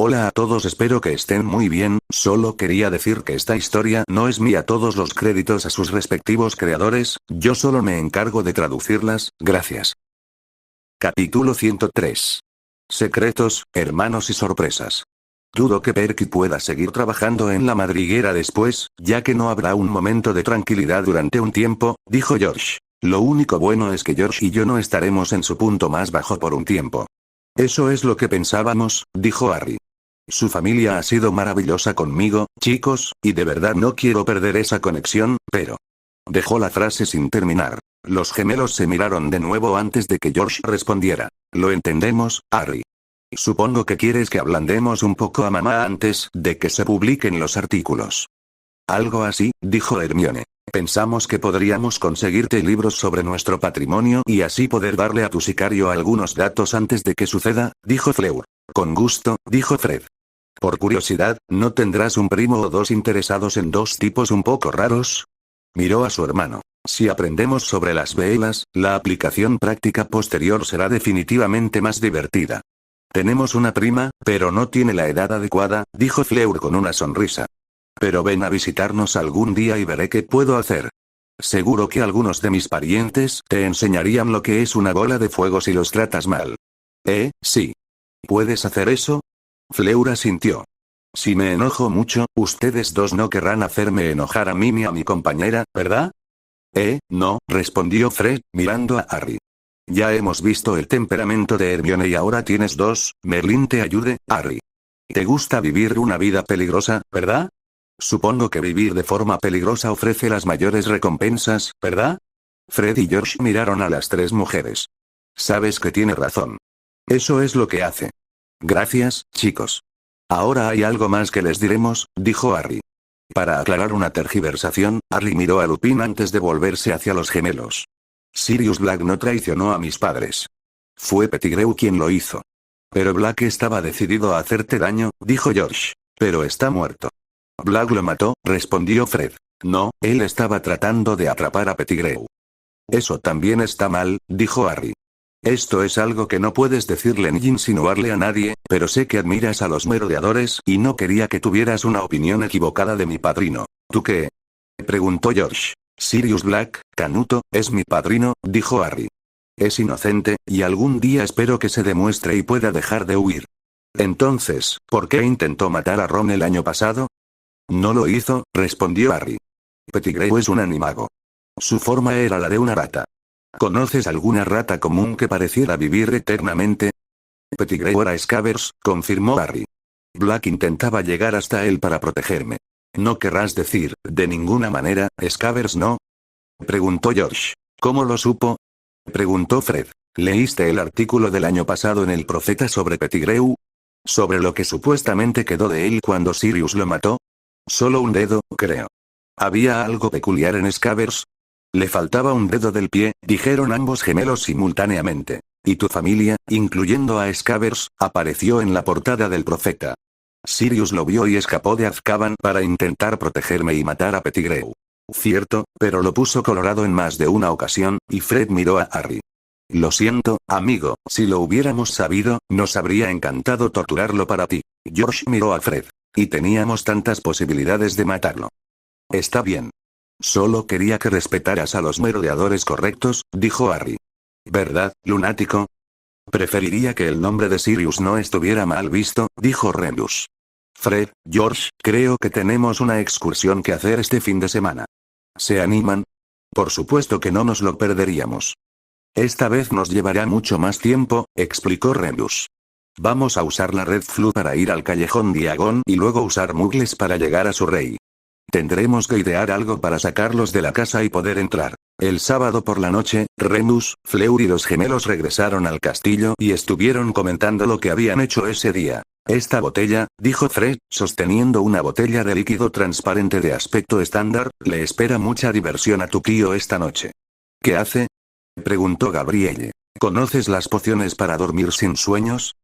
Hola a todos, espero que estén muy bien, solo quería decir que esta historia no es mía, todos los créditos a sus respectivos creadores, yo solo me encargo de traducirlas, gracias. Capítulo 103. Secretos, hermanos y sorpresas. Dudo que Perky pueda seguir trabajando en la madriguera después, ya que no habrá un momento de tranquilidad durante un tiempo, dijo George. Lo único bueno es que George y yo no estaremos en su punto más bajo por un tiempo. Eso es lo que pensábamos, dijo Harry. Su familia ha sido maravillosa conmigo, chicos, y de verdad no quiero perder esa conexión, pero... Dejó la frase sin terminar. Los gemelos se miraron de nuevo antes de que George respondiera. Lo entendemos, Harry. Supongo que quieres que ablandemos un poco a mamá antes de que se publiquen los artículos. Algo así, dijo Hermione. Pensamos que podríamos conseguirte libros sobre nuestro patrimonio y así poder darle a tu sicario algunos datos antes de que suceda, dijo Fleur. Con gusto, dijo Fred. Por curiosidad, ¿no tendrás un primo o dos interesados en dos tipos un poco raros? Miró a su hermano. Si aprendemos sobre las velas, la aplicación práctica posterior será definitivamente más divertida. Tenemos una prima, pero no tiene la edad adecuada, dijo Fleur con una sonrisa. Pero ven a visitarnos algún día y veré qué puedo hacer. Seguro que algunos de mis parientes te enseñarían lo que es una bola de fuego si los tratas mal. Sí. ¿Puedes hacer eso? Fleur asintió. Si me enojo mucho, ustedes dos no querrán hacerme enojar a mí ni a mi compañera, ¿verdad? No, respondió Fred, mirando a Harry. Ya hemos visto el temperamento de Hermione y ahora tienes dos, Merlín te ayude, Harry. Te gusta vivir una vida peligrosa, ¿verdad? Supongo que vivir de forma peligrosa ofrece las mayores recompensas, ¿verdad? Fred y George miraron a las tres mujeres. Sabes que tiene razón. Eso es lo que hace. Gracias, chicos. Ahora hay algo más que les diremos, dijo Harry. Para aclarar una tergiversación, Harry miró a Lupin antes de volverse hacia los gemelos. Sirius Black no traicionó a mis padres. Fue Pettigrew quien lo hizo. Pero Black estaba decidido a hacerte daño, dijo George. Pero está muerto. Black lo mató, respondió Fred. No, él estaba tratando de atrapar a Pettigrew. Eso también está mal, dijo Harry. Esto es algo que no puedes decirle ni insinuarle a nadie, pero sé que admiras a los merodeadores y no quería que tuvieras una opinión equivocada de mi padrino. ¿Tú qué? Preguntó George. Sirius Black, Canuto, es mi padrino, dijo Harry. Es inocente, y algún día espero que se demuestre y pueda dejar de huir. Entonces, ¿por qué intentó matar a Ron el año pasado? No lo hizo, respondió Harry. Pettigrew es un animago. Su forma era la de una rata. ¿Conoces alguna rata común que pareciera vivir eternamente? Pettigrew era Scabbers, confirmó Harry. Black intentaba llegar hasta él para protegerme. ¿No querrás decir, de ninguna manera, Scabbers no? Preguntó George. ¿Cómo lo supo? Preguntó Fred. ¿Leíste el artículo del año pasado en El Profeta sobre Pettigrew? ¿Sobre lo que supuestamente quedó de él cuando Sirius lo mató? Solo un dedo, creo. ¿Había algo peculiar en Scabbers? Le faltaba un dedo del pie, dijeron ambos gemelos simultáneamente. Y tu familia, incluyendo a Scabbers, apareció en la portada del Profeta. Sirius lo vio y escapó de Azkaban para intentar protegerme y matar a Pettigrew. Cierto, pero lo puso colorado en más de una ocasión, y Fred miró a Harry. Lo siento, amigo, si lo hubiéramos sabido, nos habría encantado torturarlo para ti. George miró a Fred. Y teníamos tantas posibilidades de matarlo. Está bien. Solo quería que respetaras a los merodeadores correctos, dijo Harry. ¿Verdad, lunático? Preferiría que el nombre de Sirius no estuviera mal visto, dijo Remus. Fred, George, creo que tenemos una excursión que hacer este fin de semana. ¿Se animan? Por supuesto que no nos lo perderíamos. Esta vez nos llevará mucho más tiempo, explicó Remus. Vamos a usar la Red Flu para ir al Callejón Diagon y luego usar Muggles para llegar a su rey. Tendremos que idear algo para sacarlos de la casa y poder entrar. El sábado por la noche, Remus, Fleur y los gemelos regresaron al castillo y estuvieron comentando lo que habían hecho ese día. Esta botella, dijo Fred, sosteniendo una botella de líquido transparente de aspecto estándar, le espera mucha diversión a tu tío esta noche. ¿Qué hace? Preguntó Gabrielle. ¿Conoces las pociones para dormir sin sueños?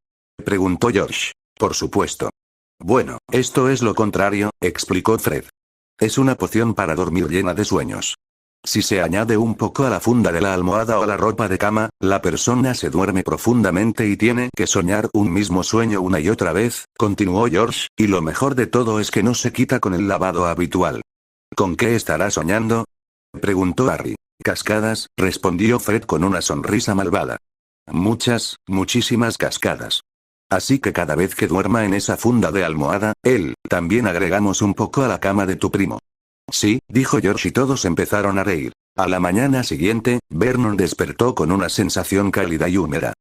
Preguntó George. Por supuesto. Bueno, esto es lo contrario, explicó Fred. Es una poción para dormir llena de sueños. Si se añade un poco a la funda de la almohada o a la ropa de cama, la persona se duerme profundamente y tiene que soñar un mismo sueño una y otra vez, continuó George, y lo mejor de todo es que no se quita con el lavado habitual. ¿Con qué estará soñando?, preguntó Harry. Cascadas, respondió Fred con una sonrisa malvada. Muchas, muchísimas cascadas. Así que cada vez que duerma en esa funda de almohada, también agregamos un poco a la cama de tu primo. Sí, dijo George y todos empezaron a reír. A la mañana siguiente, Vernon despertó con una sensación cálida y húmeda.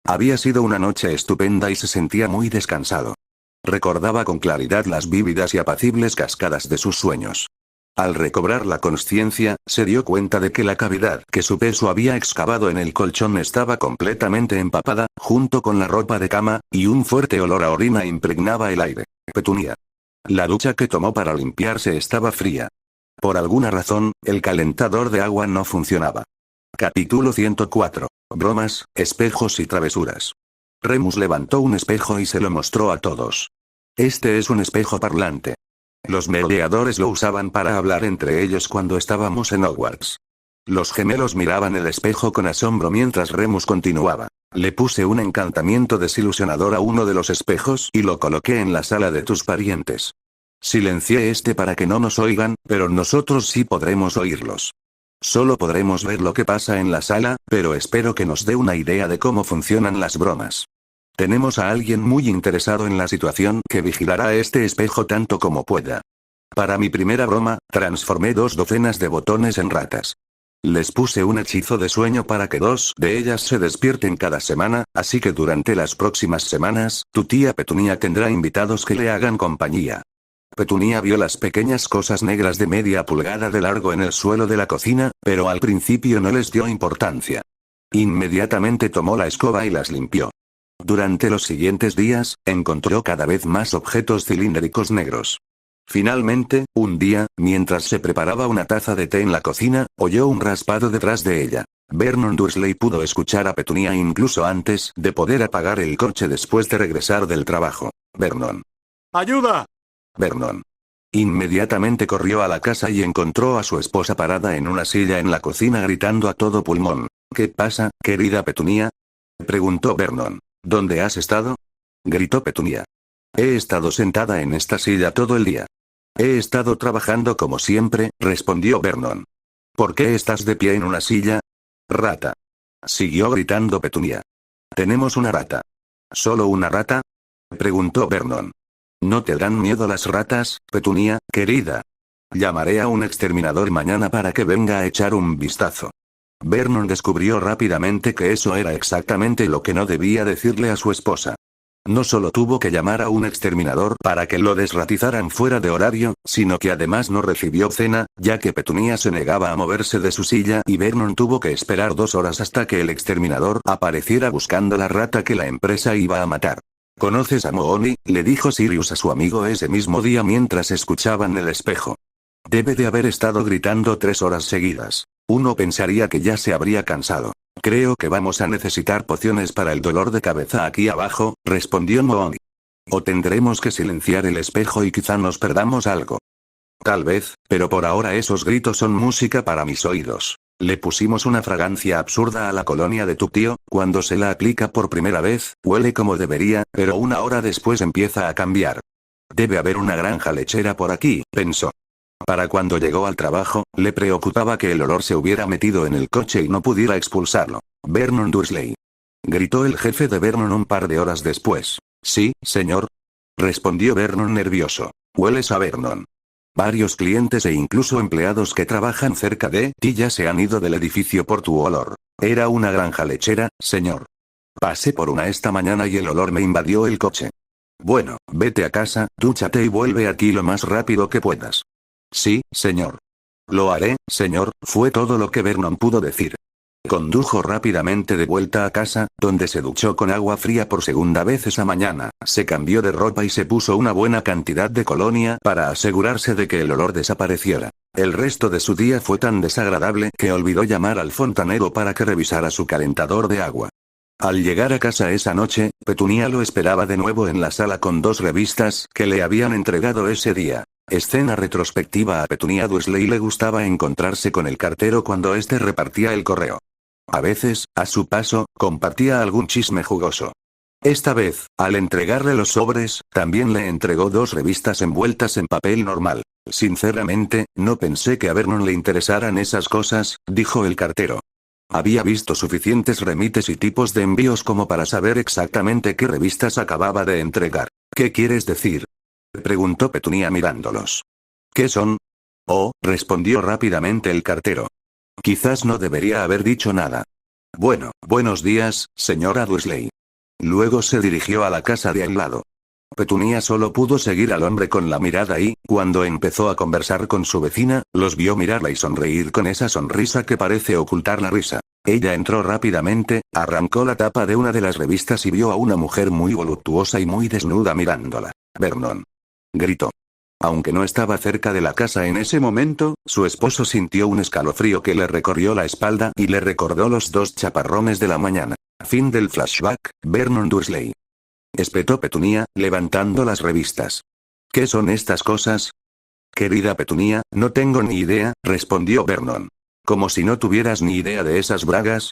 Había sido una noche estupenda y se sentía muy descansado. Recordaba con claridad las vívidas y apacibles cascadas de sus sueños. Al recobrar la consciencia, se dio cuenta de que la cavidad que su peso había excavado en el colchón estaba completamente empapada, junto con la ropa de cama, y un fuerte olor a orina impregnaba el aire. Petunia. La ducha que tomó para limpiarse estaba fría. Por alguna razón, el calentador de agua no funcionaba. Capítulo 104. Bromas, espejos y travesuras. Remus levantó un espejo y se lo mostró a todos. Este es un espejo parlante. Los merodeadores lo usaban para hablar entre ellos cuando estábamos en Hogwarts. Los gemelos miraban el espejo con asombro mientras Remus continuaba. Le puse un encantamiento desilusionador a uno de los espejos y lo coloqué en la sala de tus parientes. Silencié para que no nos oigan, pero nosotros sí podremos oírlos. Solo podremos ver lo que pasa en la sala, pero espero que nos dé una idea de cómo funcionan las bromas. Tenemos a alguien muy interesado en la situación que vigilará este espejo tanto como pueda. Para mi primera broma, transformé 2 docenas de botones en ratas. Les puse un hechizo de sueño para que 2 de ellas se despierten cada semana, así que durante las próximas semanas, tu tía Petunia tendrá invitados que le hagan compañía. Petunia vio las pequeñas cosas negras de media pulgada de largo en el suelo de la cocina, pero al principio no les dio importancia. Inmediatamente tomó la escoba y las limpió. Durante los siguientes días, encontró cada vez más objetos cilíndricos negros. Finalmente, un día, mientras se preparaba una taza de té en la cocina, oyó un raspado detrás de ella. Vernon Dursley pudo escuchar a Petunia incluso antes de poder apagar el coche después de regresar del trabajo. Vernon. ¡Ayuda! Vernon. Inmediatamente corrió a la casa y encontró a su esposa parada en una silla en la cocina gritando a todo pulmón. ¿Qué pasa, querida Petunia?, preguntó Vernon. ¿Dónde has estado?, gritó Petunia. He estado sentada en esta silla todo el día. He estado trabajando como siempre, respondió Vernon. ¿Por qué estás de pie en una silla? Rata. Siguió gritando Petunia. Tenemos una rata. ¿Solo una rata?, preguntó Vernon. ¿No te dan miedo las ratas, Petunia, querida? Llamaré a un exterminador mañana para que venga a echar un vistazo. Vernon descubrió rápidamente que eso era exactamente lo que no debía decirle a su esposa. No solo tuvo que llamar a un exterminador para que lo desratizaran fuera de horario, sino que además no recibió cena, ya que Petunia se negaba a moverse de su silla y Vernon tuvo que esperar 2 horas hasta que el exterminador apareciera buscando la rata que la empresa iba a matar. ¿Conoces a Mooni?, le dijo Sirius a su amigo ese mismo día mientras escuchaban el espejo. Debe de haber estado gritando 3 horas seguidas. Uno pensaría que ya se habría cansado. Creo que vamos a necesitar pociones para el dolor de cabeza aquí abajo, respondió Mooni. O tendremos que silenciar el espejo y quizá nos perdamos algo. Tal vez, pero por ahora esos gritos son música para mis oídos. Le pusimos una fragancia absurda a la colonia de tu tío, cuando se la aplica por primera vez, huele como debería, pero 1 hora después empieza a cambiar. Debe haber una granja lechera por aquí, pensó. Para cuando llegó al trabajo, le preocupaba que el olor se hubiera metido en el coche y no pudiera expulsarlo. Vernon Dursley. Gritó el jefe de Vernon un par de horas después. Sí, señor. Respondió Vernon nervioso. Hueles a Vernon. Varios clientes e incluso empleados que trabajan cerca de ti ya se han ido del edificio por tu olor. Era una granja lechera, señor. Pasé por una esta mañana y el olor me invadió el coche. Bueno, vete a casa, dúchate y vuelve aquí lo más rápido que puedas. Sí, señor. Lo haré, señor, fue todo lo que Vernon pudo decir. Condujo rápidamente de vuelta a casa, donde se duchó con agua fría por segunda vez esa mañana, se cambió de ropa y se puso una buena cantidad de colonia para asegurarse de que el olor desapareciera. El resto de su día fue tan desagradable que olvidó llamar al fontanero para que revisara su calentador de agua. Al llegar a casa esa noche, Petunia lo esperaba de nuevo en la sala con 2 revistas que le habían entregado ese día. Escena retrospectiva. A Petunia Dursley le gustaba encontrarse con el cartero cuando éste repartía el correo. A veces, a su paso, compartía algún chisme jugoso. Esta vez, al entregarle los sobres, también le entregó 2 revistas envueltas en papel normal. Sinceramente, no pensé que a Vernon le interesaran esas cosas, dijo el cartero. Había visto suficientes remites y tipos de envíos como para saber exactamente qué revistas acababa de entregar. ¿Qué quieres decir?, preguntó Petunia mirándolos. ¿Qué son? Oh, respondió rápidamente el cartero. Quizás no debería haber dicho nada. Bueno, buenos días, señora Dursley. Luego se dirigió a la casa de al lado. Petunia solo pudo seguir al hombre con la mirada y, cuando empezó a conversar con su vecina, los vio mirarla y sonreír con esa sonrisa que parece ocultar la risa. Ella entró rápidamente, arrancó la tapa de una de las revistas y vio a una mujer muy voluptuosa y muy desnuda mirándola. Vernon, gritó. Aunque no estaba cerca de la casa en ese momento, su esposo sintió un escalofrío que le recorrió la espalda y le recordó los 2 chaparrones de la mañana. Fin del flashback. Vernon Dursley. Espetó Petunia, levantando las revistas. ¿Qué son estas cosas? Querida Petunia, no tengo ni idea, respondió Vernon. ¿Como si no tuvieras ni idea de esas bragas?,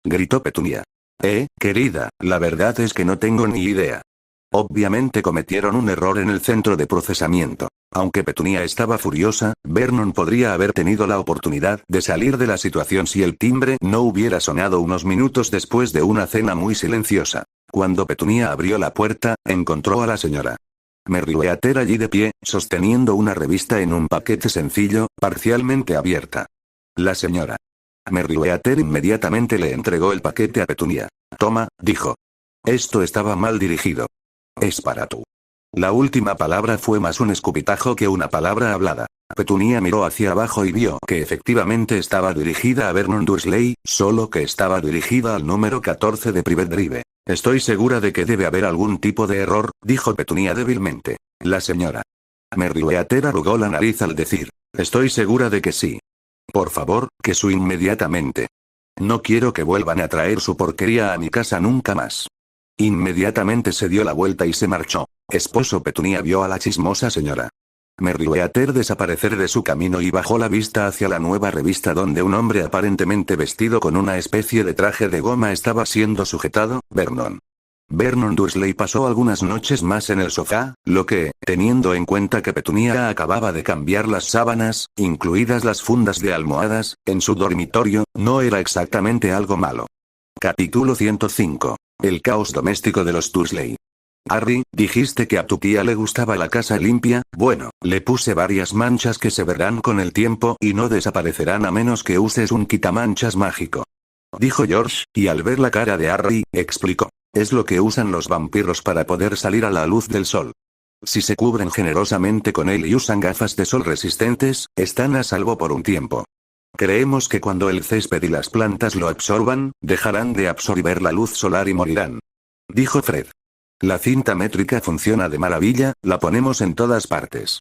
gritó Petunia. Querida, la verdad es que no tengo ni idea. Obviamente cometieron un error en el centro de procesamiento. Aunque Petunia estaba furiosa, Vernon podría haber tenido la oportunidad de salir de la situación si el timbre no hubiera sonado unos minutos después de una cena muy silenciosa. Cuando Petunia abrió la puerta, encontró a la señora Merriweather allí de pie, sosteniendo una revista en un paquete sencillo, parcialmente abierta. La señora Merriweather inmediatamente le entregó el paquete a Petunia. Toma, dijo. Esto estaba mal dirigido. Es para tú. La última palabra fue más un escupitajo que una palabra hablada. Petunia miró hacia abajo y vio que efectivamente estaba dirigida a Vernon Dursley, solo que estaba dirigida al número 14 de Private Drive. Estoy segura de que debe haber algún tipo de error, dijo Petunia débilmente. La señora Merriweather arrugó la nariz al decir. Estoy segura de que sí. Por favor, que su inmediatamente. No quiero que vuelvan a traer su porquería a mi casa nunca más. Inmediatamente se dio la vuelta y se marchó. Esposo Petunia vio a la chismosa señora Merriweather desaparecer de su camino y bajó la vista hacia la nueva revista donde un hombre aparentemente vestido con una especie de traje de goma estaba siendo sujetado. Vernon Dursley pasó algunas noches más en el sofá, lo que, teniendo en cuenta que Petunia acababa de cambiar las sábanas, incluidas las fundas de almohadas, en su dormitorio, no era exactamente algo malo. Capítulo 105. El caos doméstico de los Dursley. Harry, dijiste que a tu tía le gustaba la casa limpia. Bueno, le puse varias manchas que se verán con el tiempo y no desaparecerán a menos que uses un quitamanchas mágico. Dijo George, y al ver la cara de Harry, explicó. Es lo que usan los vampiros para poder salir a la luz del sol. Si se cubren generosamente con él y usan gafas de sol resistentes, están a salvo por un tiempo. Creemos que cuando el césped y las plantas lo absorban, dejarán de absorber la luz solar y morirán. Dijo Fred. La cinta métrica funciona de maravilla, la ponemos en todas partes.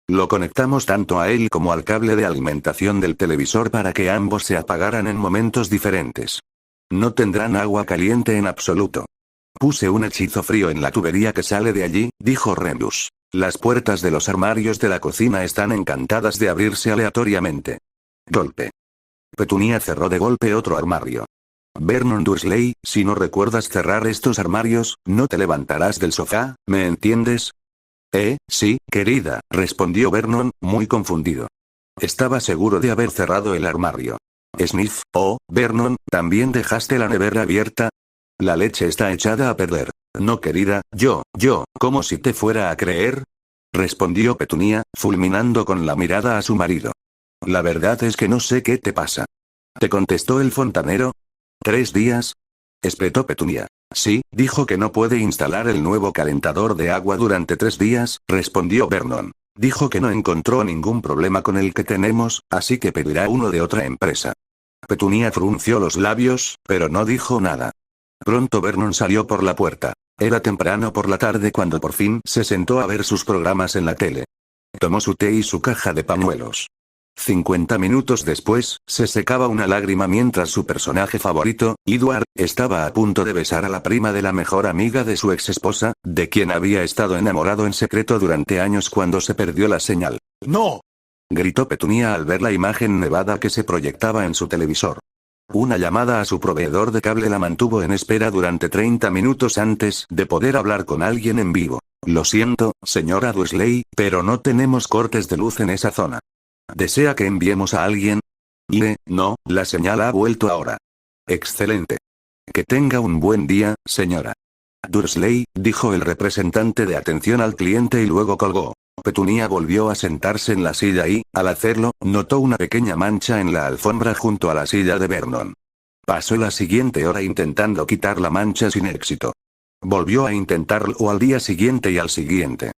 Lo conectamos tanto a él como al cable de alimentación del televisor para que ambos se apagaran en momentos diferentes. No tendrán agua caliente en absoluto. Puse un hechizo frío en la tubería que sale de allí, dijo Remus. Las puertas de los armarios de la cocina están encantadas de abrirse aleatoriamente. Golpe. Petunia cerró de golpe otro armario. Vernon Dursley, si no recuerdas cerrar estos armarios, no te levantarás del sofá, ¿me entiendes? Sí, querida, respondió Vernon, muy confundido. Estaba seguro de haber cerrado el armario. Sniff, oh, Vernon, ¿también dejaste la nevera abierta? La leche está echada a perder. No, querida, ¿como si te fuera a creer? Respondió Petunia, fulminando con la mirada a su marido. La verdad es que no sé qué te pasa. ¿Te contestó el fontanero? ¿3 días? Espetó Petunia. Sí, dijo que no puede instalar el nuevo calentador de agua durante 3 días, respondió Vernon. Dijo que no encontró ningún problema con el que tenemos, así que pedirá uno de otra empresa. Petunia frunció los labios, pero no dijo nada. Pronto Vernon salió por la puerta. Era temprano por la tarde cuando por fin se sentó a ver sus programas en la tele. Tomó su té y su caja de pañuelos. 50 minutos después, se secaba una lágrima mientras su personaje favorito, Edward, estaba a punto de besar a la prima de la mejor amiga de su ex esposa, de quien había estado enamorado en secreto durante años cuando se perdió la señal. ¡No! Gritó Petunia al ver la imagen nevada que se proyectaba en su televisor. Una llamada a su proveedor de cable la mantuvo en espera durante 30 minutos antes de poder hablar con alguien en vivo. Lo siento, señora Dursley, pero no tenemos cortes de luz en esa zona. ¿Desea que enviemos a alguien? No, la señal ha vuelto ahora. Excelente. Que tenga un buen día, señora Dursley, dijo el representante de atención al cliente y luego colgó. Petunia volvió a sentarse en la silla y, al hacerlo, notó una pequeña mancha en la alfombra junto a la silla de Vernon. Pasó la siguiente hora intentando quitar la mancha sin éxito. Volvió a intentarlo al día siguiente y al siguiente.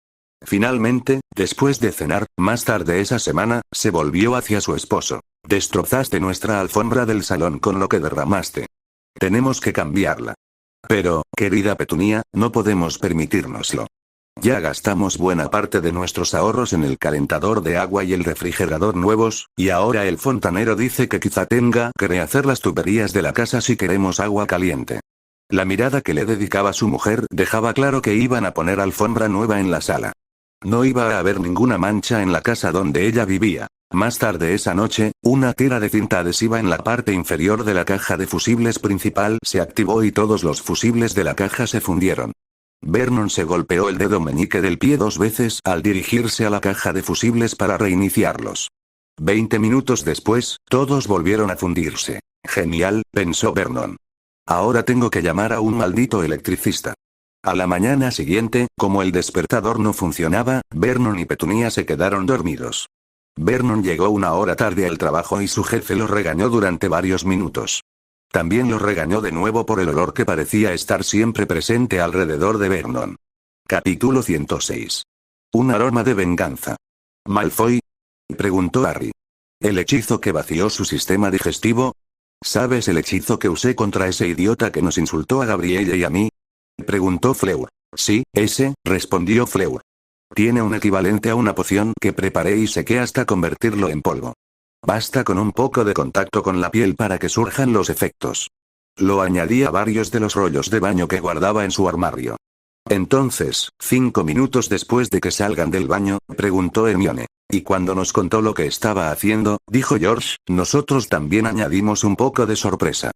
Finalmente, después de cenar, más tarde esa semana, se volvió hacia su esposo. Destrozaste nuestra alfombra del salón con lo que derramaste. Tenemos que cambiarla. Pero, querida Petunia, no podemos permitírnoslo. Ya gastamos buena parte de nuestros ahorros en el calentador de agua y el refrigerador nuevos, y ahora el fontanero dice que quizá tenga que rehacer las tuberías de la casa si queremos agua caliente. La mirada que le dedicaba su mujer dejaba claro que iban a poner alfombra nueva en la sala. No iba a haber ninguna mancha en la casa donde ella vivía. Más tarde esa noche, una tira de cinta adhesiva en la parte inferior de la caja de fusibles principal se activó y todos los fusibles de la caja se fundieron. Vernon se golpeó el dedo meñique del pie 2 veces al dirigirse a la caja de fusibles para reiniciarlos. 20 minutos después, todos volvieron a fundirse. Genial, pensó Vernon. Ahora tengo que llamar a un maldito electricista. A la mañana siguiente, como el despertador no funcionaba, Vernon y Petunia se quedaron dormidos. Vernon llegó una hora tarde al trabajo y su jefe lo regañó durante varios minutos. También lo regañó de nuevo por el olor que parecía estar siempre presente alrededor de Vernon. Capítulo 106. Un aroma de venganza. ¿Malfoy? Preguntó Harry. ¿El hechizo que vació su sistema digestivo? ¿Sabes el hechizo que usé contra ese idiota que nos insultó a Gabrielle y a mí? Preguntó Fleur. Sí, ese, respondió Fleur. Tiene un equivalente a una poción que preparé y sequé hasta convertirlo en polvo. Basta con un poco de contacto con la piel para que surjan los efectos. Lo añadí a varios de los rollos de baño que guardaba en su armario. Entonces, 5 minutos después de que salgan del baño, preguntó Hermione. Y cuando nos contó lo que estaba haciendo, dijo George, nosotros también añadimos un poco de sorpresa.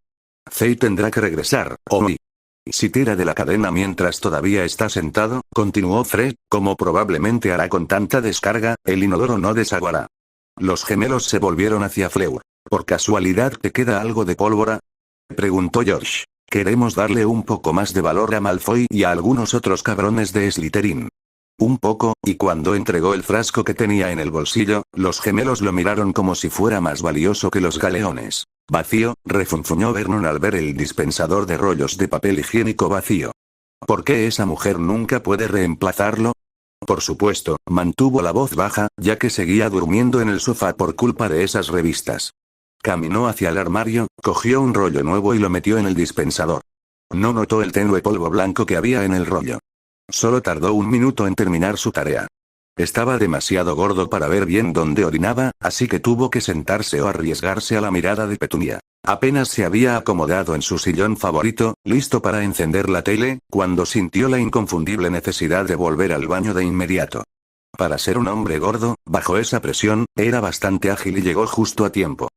Zay tendrá que regresar, hoy. Si tira de la cadena mientras todavía está sentado, continuó Fred, como probablemente hará con tanta descarga, el inodoro no desaguará. Los gemelos se volvieron hacia Fleur. ¿Por casualidad te queda algo de pólvora? Preguntó George. Queremos darle un poco más de valor a Malfoy y a algunos otros cabrones de Slytherin. Un poco, y cuando entregó el frasco que tenía en el bolsillo, los gemelos lo miraron como si fuera más valioso que los galeones. Vacío, refunfuñó Vernon al ver el dispensador de rollos de papel higiénico vacío. ¿Por qué esa mujer nunca puede reemplazarlo? Por supuesto, mantuvo la voz baja, ya que seguía durmiendo en el sofá por culpa de esas revistas. Caminó hacia el armario, cogió un rollo nuevo y lo metió en el dispensador. No notó el tenue polvo blanco que había en el rollo. Solo tardó 1 minuto en terminar su tarea. Estaba demasiado gordo para ver bien dónde orinaba, así que tuvo que sentarse o arriesgarse a la mirada de Petunia. Apenas se había acomodado en su sillón favorito, listo para encender la tele, cuando sintió la inconfundible necesidad de volver al baño de inmediato. Para ser un hombre gordo, bajo esa presión, era bastante ágil y llegó justo a tiempo.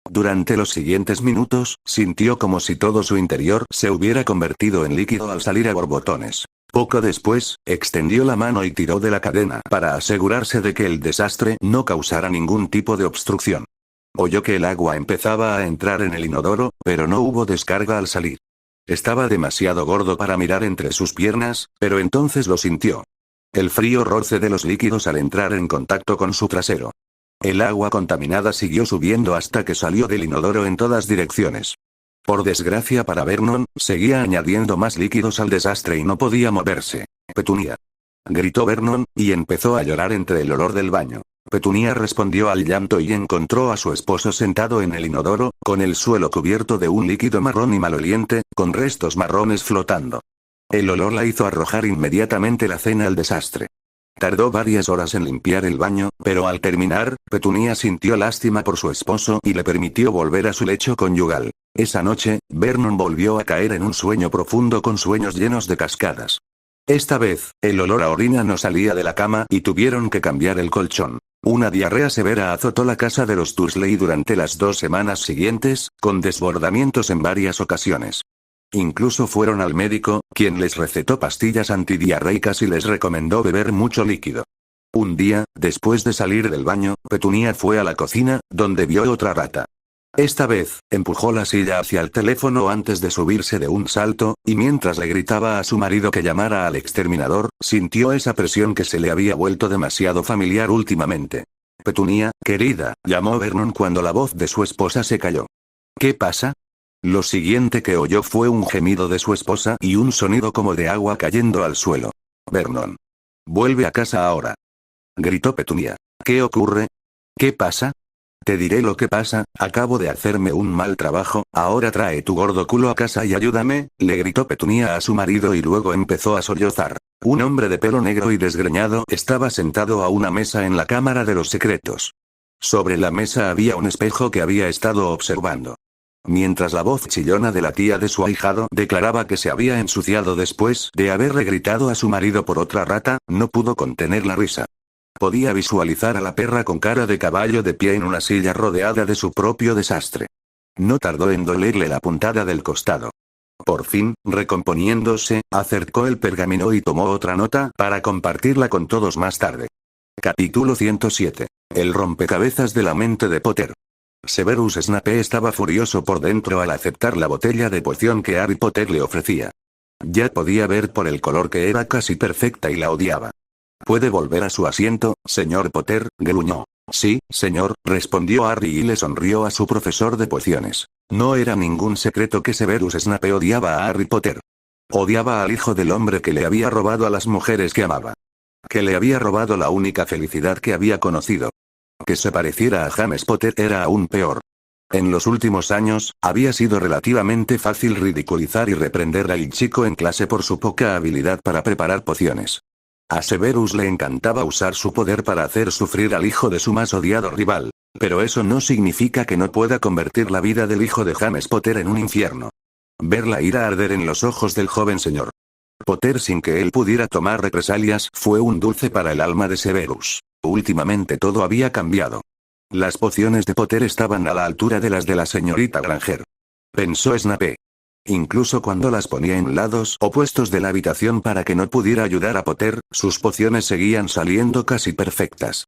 Durante los siguientes minutos, sintió como si todo su interior se hubiera convertido en líquido al salir a borbotones. Poco después, extendió la mano y tiró de la cadena para asegurarse de que el desastre no causara ningún tipo de obstrucción. Oyó que el agua empezaba a entrar en el inodoro, pero no hubo descarga al salir. Estaba demasiado gordo para mirar entre sus piernas, pero entonces lo sintió. El frío roce de los líquidos al entrar en contacto con su trasero. El agua contaminada siguió subiendo hasta que salió del inodoro en todas direcciones. Por desgracia para Vernon, seguía añadiendo más líquidos al desastre y no podía moverse. Petunia. Gritó Vernon, y empezó a llorar entre el olor del baño. Petunia respondió al llanto y encontró a su esposo sentado en el inodoro, con el suelo cubierto de un líquido marrón y maloliente, con restos marrones flotando. El olor la hizo arrojar inmediatamente la cena al desastre. Tardó varias horas en limpiar el baño, pero al terminar, Petunia sintió lástima por su esposo y le permitió volver a su lecho conyugal. Esa noche, Vernon volvió a caer en un sueño profundo con sueños llenos de cascadas. Esta vez, el olor a orina no salía de la cama y tuvieron que cambiar el colchón. Una diarrea severa azotó la casa de los Dursley durante las 2 semanas siguientes, con desbordamientos en varias ocasiones. Incluso fueron al médico, quien les recetó pastillas antidiarreicas y les recomendó beber mucho líquido. Un día, después de salir del baño, Petunia fue a la cocina, donde vio otra rata. Esta vez, empujó la silla hacia el teléfono antes de subirse de un salto, y mientras le gritaba a su marido que llamara al exterminador, sintió esa presión que se le había vuelto demasiado familiar últimamente. Petunia, querida, llamó Vernon cuando la voz de su esposa se calló. ¿Qué pasa? Lo siguiente que oyó fue un gemido de su esposa y un sonido como de agua cayendo al suelo. Vernon. Vuelve a casa ahora. Gritó Petunia. ¿Qué ocurre? ¿Qué pasa? Te diré lo que pasa, acabo de hacerme un mal trabajo, ahora trae tu gordo culo a casa y ayúdame, le gritó Petunia a su marido y luego empezó a sollozar. Un hombre de pelo negro y desgreñado estaba sentado a una mesa en la cámara de los secretos. Sobre la mesa había un espejo que había estado observando. Mientras la voz chillona de la tía de su ahijado declaraba que se había ensuciado después de haberle gritado a su marido por otra rata, no pudo contener la risa. Podía visualizar a la perra con cara de caballo de pie en una silla rodeada de su propio desastre. No tardó en dolerle la puntada del costado. Por fin, recomponiéndose, acercó el pergamino y tomó otra nota para compartirla con todos más tarde. Capítulo 107. El rompecabezas de la mente de Potter. Severus Snape estaba furioso por dentro al aceptar la botella de poción que Harry Potter le ofrecía. Ya podía ver por el color que era casi perfecta y la odiaba. «¿Puede volver a su asiento, señor Potter?», gruñó. «Sí, señor», respondió Harry y le sonrió a su profesor de pociones. No era ningún secreto que Severus Snape odiaba a Harry Potter. Odiaba al hijo del hombre que le había robado a las mujeres que amaba. Que le había robado la única felicidad que había conocido. Que se pareciera a James Potter era aún peor. En los últimos años, había sido relativamente fácil ridiculizar y reprender al chico en clase por su poca habilidad para preparar pociones. A Severus le encantaba usar su poder para hacer sufrir al hijo de su más odiado rival. Pero eso no significa que no pueda convertir la vida del hijo de James Potter en un infierno. Ver la ira arder en los ojos del joven señor Potter sin que él pudiera tomar represalias fue un dulce para el alma de Severus. Últimamente todo había cambiado. Las pociones de Potter estaban a la altura de las de la señorita Granger. Pensó Snape. Incluso cuando las ponía en lados opuestos de la habitación para que no pudiera ayudar a Potter, sus pociones seguían saliendo casi perfectas.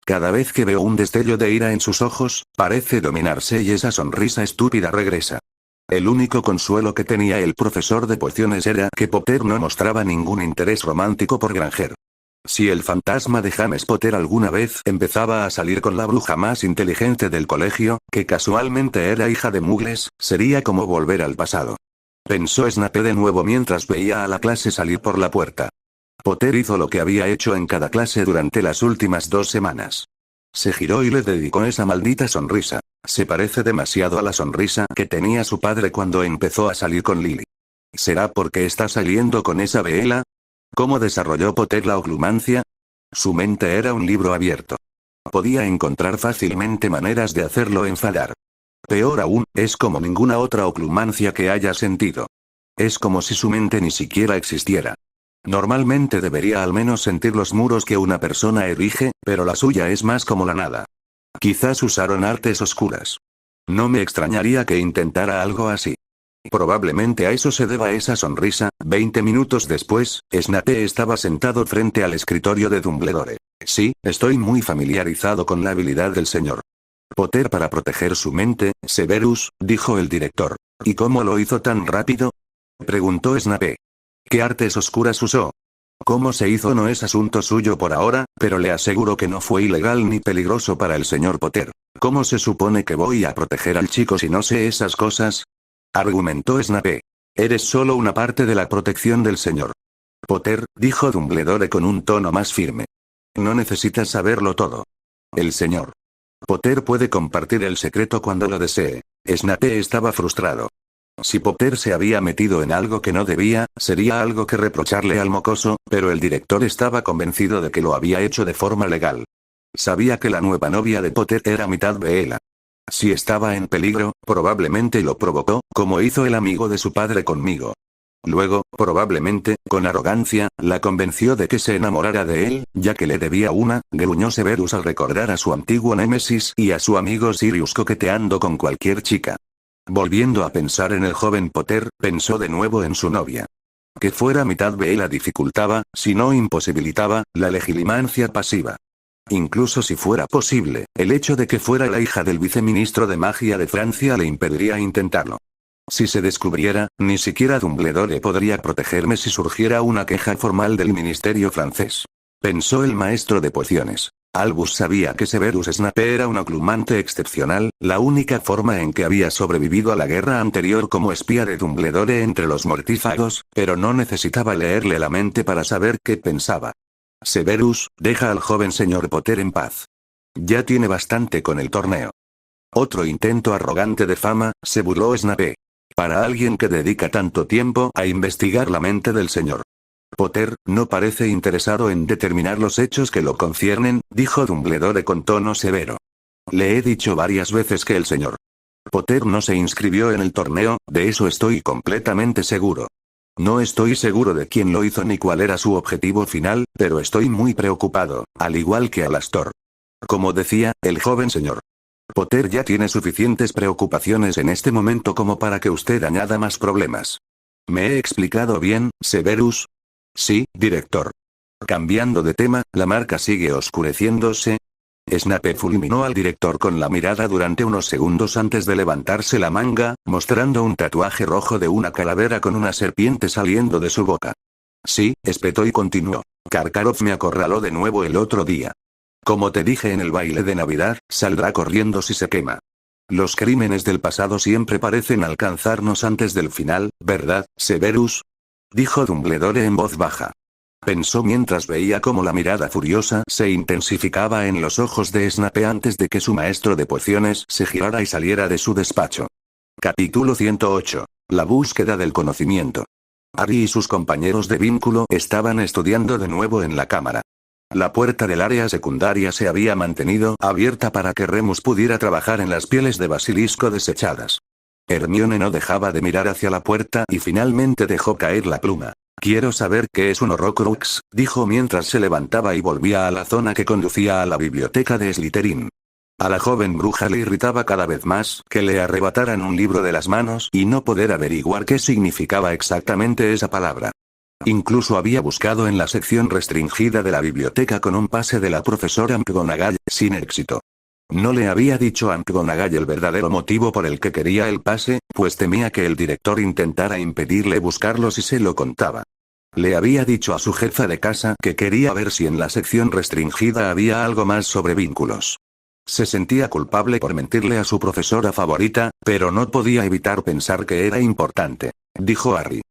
Cada vez que veo un destello de ira en sus ojos, parece dominarse y esa sonrisa estúpida regresa. El único consuelo que tenía el profesor de pociones era que Potter no mostraba ningún interés romántico por Granger. Si el fantasma de James Potter alguna vez empezaba a salir con la bruja más inteligente del colegio, que casualmente era hija de Muggles, sería como volver al pasado. Pensó Snape de nuevo mientras veía a la clase salir por la puerta. Potter hizo lo que había hecho en cada clase durante las últimas 2 semanas. Se giró y le dedicó esa maldita sonrisa. Se parece demasiado a la sonrisa que tenía su padre cuando empezó a salir con Lily. ¿Será porque está saliendo con esa Bella? ¿Cómo desarrolló Potter la oclumancia? Su mente era un libro abierto. Podía encontrar fácilmente maneras de hacerlo enfadar. Peor aún, es como ninguna otra oclumancia que haya sentido. Es como si su mente ni siquiera existiera. Normalmente debería al menos sentir los muros que una persona erige, pero la suya es más como la nada. Quizás usaron artes oscuras. No me extrañaría que intentara algo así. Probablemente a eso se deba esa sonrisa. 20 minutos después, Snape estaba sentado frente al escritorio de Dumbledore. Sí, estoy muy familiarizado con la habilidad del señor Potter para proteger su mente, Severus, dijo el director. ¿Y cómo lo hizo tan rápido?, preguntó Snape. ¿Qué artes oscuras usó? Cómo se hizo no es asunto suyo por ahora, pero le aseguro que no fue ilegal ni peligroso para el señor Potter. ¿Cómo se supone que voy a proteger al chico si no sé esas cosas?, argumentó Snape. Eres solo una parte de la protección del señor Potter, dijo Dumbledore con un tono más firme. No necesitas saberlo todo. El señor Potter puede compartir el secreto cuando lo desee. Snape estaba frustrado. Si Potter se había metido en algo que no debía, sería algo que reprocharle al mocoso, pero el director estaba convencido de que lo había hecho de forma legal. Sabía que la nueva novia de Potter era mitad Bella. Si estaba en peligro, probablemente lo provocó, como hizo el amigo de su padre conmigo. Luego, probablemente, con arrogancia, la convenció de que se enamorara de él, ya que le debía una, gruñó Severus al recordar a su antiguo némesis y a su amigo Sirius coqueteando con cualquier chica. Volviendo a pensar en el joven Potter, pensó de nuevo en su novia. Que fuera mitad Bella dificultaba, si no imposibilitaba, la legilimancia pasiva. Incluso si fuera posible, el hecho de que fuera la hija del viceministro de magia de Francia le impediría intentarlo. Si se descubriera, ni siquiera Dumbledore podría protegerme si surgiera una queja formal del ministerio francés. Pensó el maestro de pociones. Albus sabía que Severus Snape era un oclumante excepcional, la única forma en que había sobrevivido a la guerra anterior como espía de Dumbledore entre los mortífagos, pero no necesitaba leerle la mente para saber qué pensaba. Severus, deja al joven señor Potter en paz. Ya tiene bastante con el torneo. Otro intento arrogante de fama, se burló Snape. Para alguien que dedica tanto tiempo a investigar la mente del señor Potter, no parece interesado en determinar los hechos que lo conciernen, dijo Dumbledore con tono severo. Le he dicho varias veces que el señor Potter no se inscribió en el torneo, de eso estoy completamente seguro. No estoy seguro de quién lo hizo ni cuál era su objetivo final, pero estoy muy preocupado, al igual que Alastor. Como decía, el joven señor Potter ya tiene suficientes preocupaciones en este momento como para que usted añada más problemas. ¿Me he explicado bien, Severus? Sí, director. Cambiando de tema, la marca sigue oscureciéndose. Snape fulminó al director con la mirada durante unos segundos antes de levantarse la manga, mostrando un tatuaje rojo de una calavera con una serpiente saliendo de su boca. Sí, espetó y continuó. Karkaroff me acorraló de nuevo el otro día. Como te dije en el baile de Navidad, saldrá corriendo si se quema. Los crímenes del pasado siempre parecen alcanzarnos antes del final, ¿verdad, Severus? Dijo Dumbledore en voz baja. Pensó mientras veía cómo la mirada furiosa se intensificaba en los ojos de Snape antes de que su maestro de pociones se girara y saliera de su despacho. Capítulo 108. La búsqueda del conocimiento. Harry y sus compañeros de vínculo estaban estudiando de nuevo en la cámara. La puerta del área secundaria se había mantenido abierta para que Remus pudiera trabajar en las pieles de basilisco desechadas. Hermione no dejaba de mirar hacia la puerta y finalmente dejó caer la pluma. Quiero saber qué es un Horrocrux, dijo mientras se levantaba y volvía a la zona que conducía a la biblioteca de Slytherin. A la joven bruja le irritaba cada vez más que le arrebataran un libro de las manos y no poder averiguar qué significaba exactamente esa palabra. Incluso había buscado en la sección restringida de la biblioteca con un pase de la profesora McGonagall, sin éxito. No le había dicho a McGonagall el verdadero motivo por el que quería el pase, pues temía que el director intentara impedirle buscarlo si se lo contaba. Le había dicho a su jefa de casa que quería ver si en la sección restringida había algo más sobre vínculos. Se sentía culpable por mentirle a su profesora favorita, pero no podía evitar pensar que era importante, dijo Harry.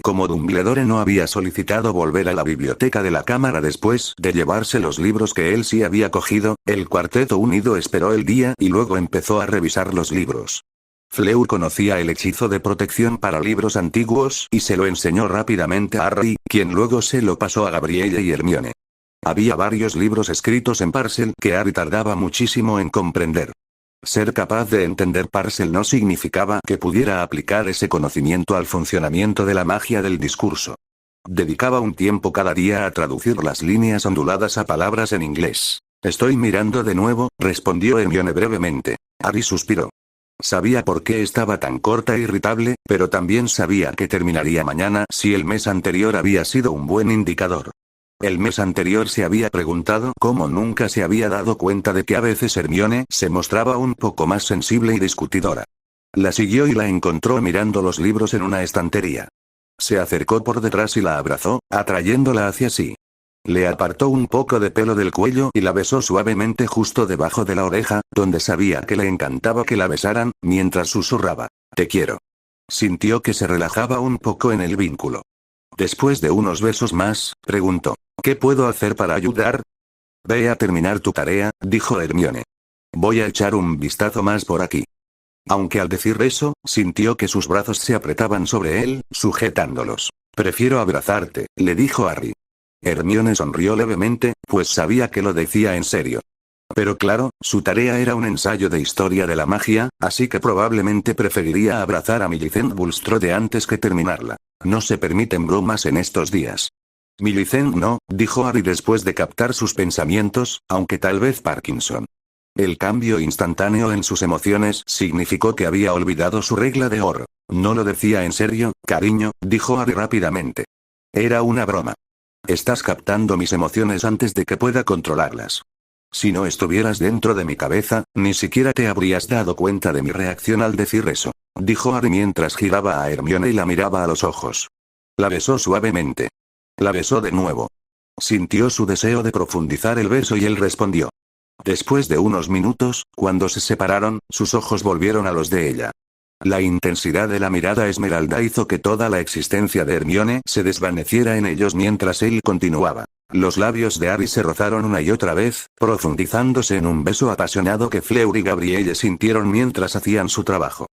Como Dumbledore no había solicitado volver a la biblioteca de la cámara después de llevarse los libros que él sí había cogido, el cuarteto unido esperó el día y luego empezó a revisar los libros. Fleur conocía el hechizo de protección para libros antiguos y se lo enseñó rápidamente a Harry, quien luego se lo pasó a Gabrielle y Hermione. Había varios libros escritos en Parcel que Harry tardaba muchísimo en comprender. Ser capaz de entender Parcel no significaba que pudiera aplicar ese conocimiento al funcionamiento de la magia del discurso. Dedicaba un tiempo cada día a traducir las líneas onduladas a palabras en inglés. Estoy mirando de nuevo, respondió Hermione brevemente. Harry suspiró. Sabía por qué estaba tan corta e irritable, pero también sabía que terminaría mañana si el mes anterior había sido un buen indicador. El mes anterior se había preguntado cómo nunca se había dado cuenta de que a veces Hermione se mostraba un poco más sensible y discutidora. La siguió y la encontró mirando los libros en una estantería. Se acercó por detrás y la abrazó, atrayéndola hacia sí. Le apartó un poco de pelo del cuello y la besó suavemente justo debajo de la oreja, donde sabía que le encantaba que la besaran, mientras susurraba, «Te quiero». Sintió que se relajaba un poco en el vínculo. Después de unos besos más, preguntó, «¿Qué puedo hacer para ayudar?» «Ve a terminar tu tarea», dijo Hermione. «Voy a echar un vistazo más por aquí». Aunque al decir eso, sintió que sus brazos se apretaban sobre él, sujetándolos. Prefiero abrazarte, le dijo Harry. Hermione sonrió levemente, pues sabía que lo decía en serio. Pero claro, su tarea era un ensayo de historia de la magia, así que probablemente preferiría abrazar a Millicent Bulstrode antes que terminarla. No se permiten bromas en estos días. Millicent no, dijo Harry después de captar sus pensamientos, aunque tal vez Parkinson. El cambio instantáneo en sus emociones significó que había olvidado su regla de oro. No lo decía en serio, cariño, dijo Harry rápidamente. Era una broma. Estás captando mis emociones antes de que pueda controlarlas. Si no estuvieras dentro de mi cabeza, ni siquiera te habrías dado cuenta de mi reacción al decir eso, dijo Harry mientras giraba a Hermione y la miraba a los ojos. La besó suavemente. La besó de nuevo. Sintió su deseo de profundizar el beso y él respondió. Después de unos minutos, cuando se separaron, sus ojos volvieron a los de ella. La intensidad de la mirada esmeralda hizo que toda la existencia de Hermione se desvaneciera en ellos mientras él continuaba. Los labios de Harry se rozaron una y otra vez, profundizándose en un beso apasionado que Fleur y Gabrielle sintieron mientras hacían su trabajo.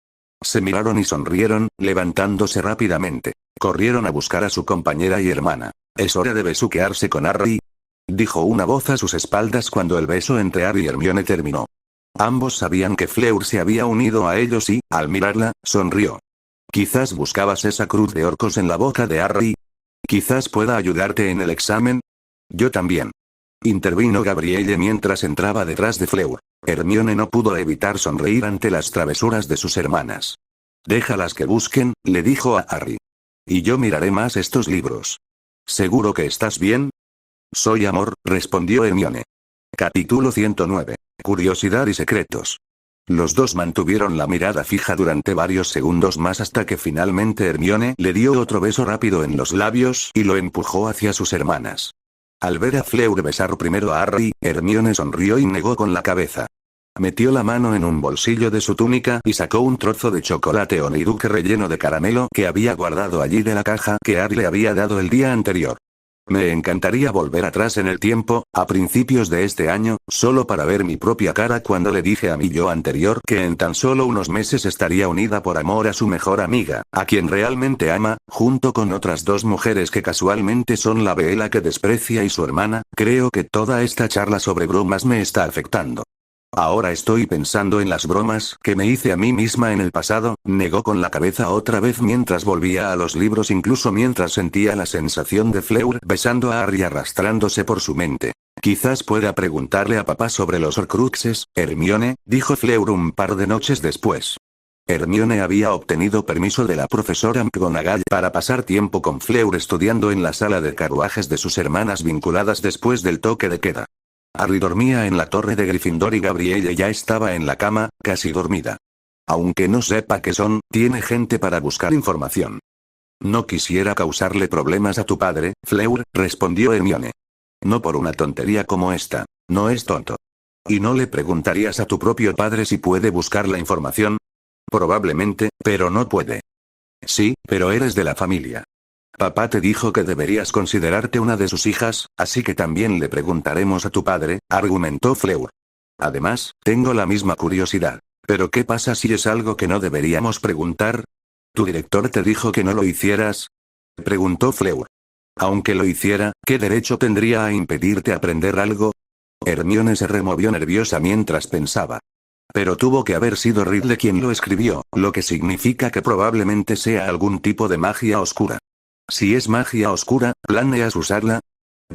Se miraron y sonrieron, levantándose rápidamente. Corrieron a buscar a su compañera y hermana. «Es hora de besuquearse con Harry», dijo una voz a sus espaldas cuando el beso entre Harry y Hermione terminó. Ambos sabían que Fleur se había unido a ellos y, al mirarla, sonrió. «Quizás buscabas esa cruz de orcos en la boca de Harry. Quizás pueda ayudarte en el examen». «Yo también», intervino Gabrielle mientras entraba detrás de Fleur. Hermione no pudo evitar sonreír ante las travesuras de sus hermanas. «Déjalas que busquen», le dijo a Harry. «Y yo miraré más estos libros». «¿Seguro que estás bien?» «Soy amor», respondió Hermione. Capítulo 109. Curiosidad y secretos. Los dos mantuvieron la mirada fija durante varios segundos más hasta que finalmente Hermione le dio otro beso rápido en los labios y lo empujó hacia sus hermanas. Al ver a Fleur besar primero a Harry, Hermione sonrió y negó con la cabeza. Metió la mano en un bolsillo de su túnica y sacó un trozo de chocolate Honeyduke relleno de caramelo que había guardado allí de la caja que Harry le había dado el día anterior. Me encantaría volver atrás en el tiempo, a principios de este año, solo para ver mi propia cara cuando le dije a mi yo anterior que en tan solo unos meses estaría unida por amor a su mejor amiga, a quien realmente ama, junto con otras dos mujeres que casualmente son la Bella que desprecia y su hermana. Creo que toda esta charla sobre bromas me está afectando. Ahora estoy pensando en las bromas que me hice a mí misma en el pasado, negó con la cabeza otra vez mientras volvía a los libros incluso mientras sentía la sensación de Fleur besando a Harry arrastrándose por su mente. Quizás pueda preguntarle a papá sobre los Horcruxes, Hermione, dijo Fleur un par de noches después. Hermione había obtenido permiso de la profesora McGonagall para pasar tiempo con Fleur estudiando en la sala de carruajes de sus hermanas vinculadas después del toque de queda. Harry dormía en la torre de Gryffindor y Gabrielle ya estaba en la cama, casi dormida. Aunque no sepa qué son, tiene gente para buscar información. No quisiera causarle problemas a tu padre, Fleur, respondió Hermione. No por una tontería como esta. No es tonto. ¿Y no le preguntarías a tu propio padre si puede buscar la información? Probablemente, pero no puede. Sí, pero eres de la familia. Papá te dijo que deberías considerarte una de sus hijas, así que también le preguntaremos a tu padre, argumentó Fleur. Además, tengo la misma curiosidad. ¿Pero qué pasa si es algo que no deberíamos preguntar? ¿Tu director te dijo que no lo hicieras?, preguntó Fleur. Aunque lo hiciera, ¿qué derecho tendría a impedirte aprender algo? Hermione se removió nerviosa mientras pensaba. Pero tuvo que haber sido Ridley quien lo escribió, lo que significa que probablemente sea algún tipo de magia oscura. Si es magia oscura, ¿planeas usarla?,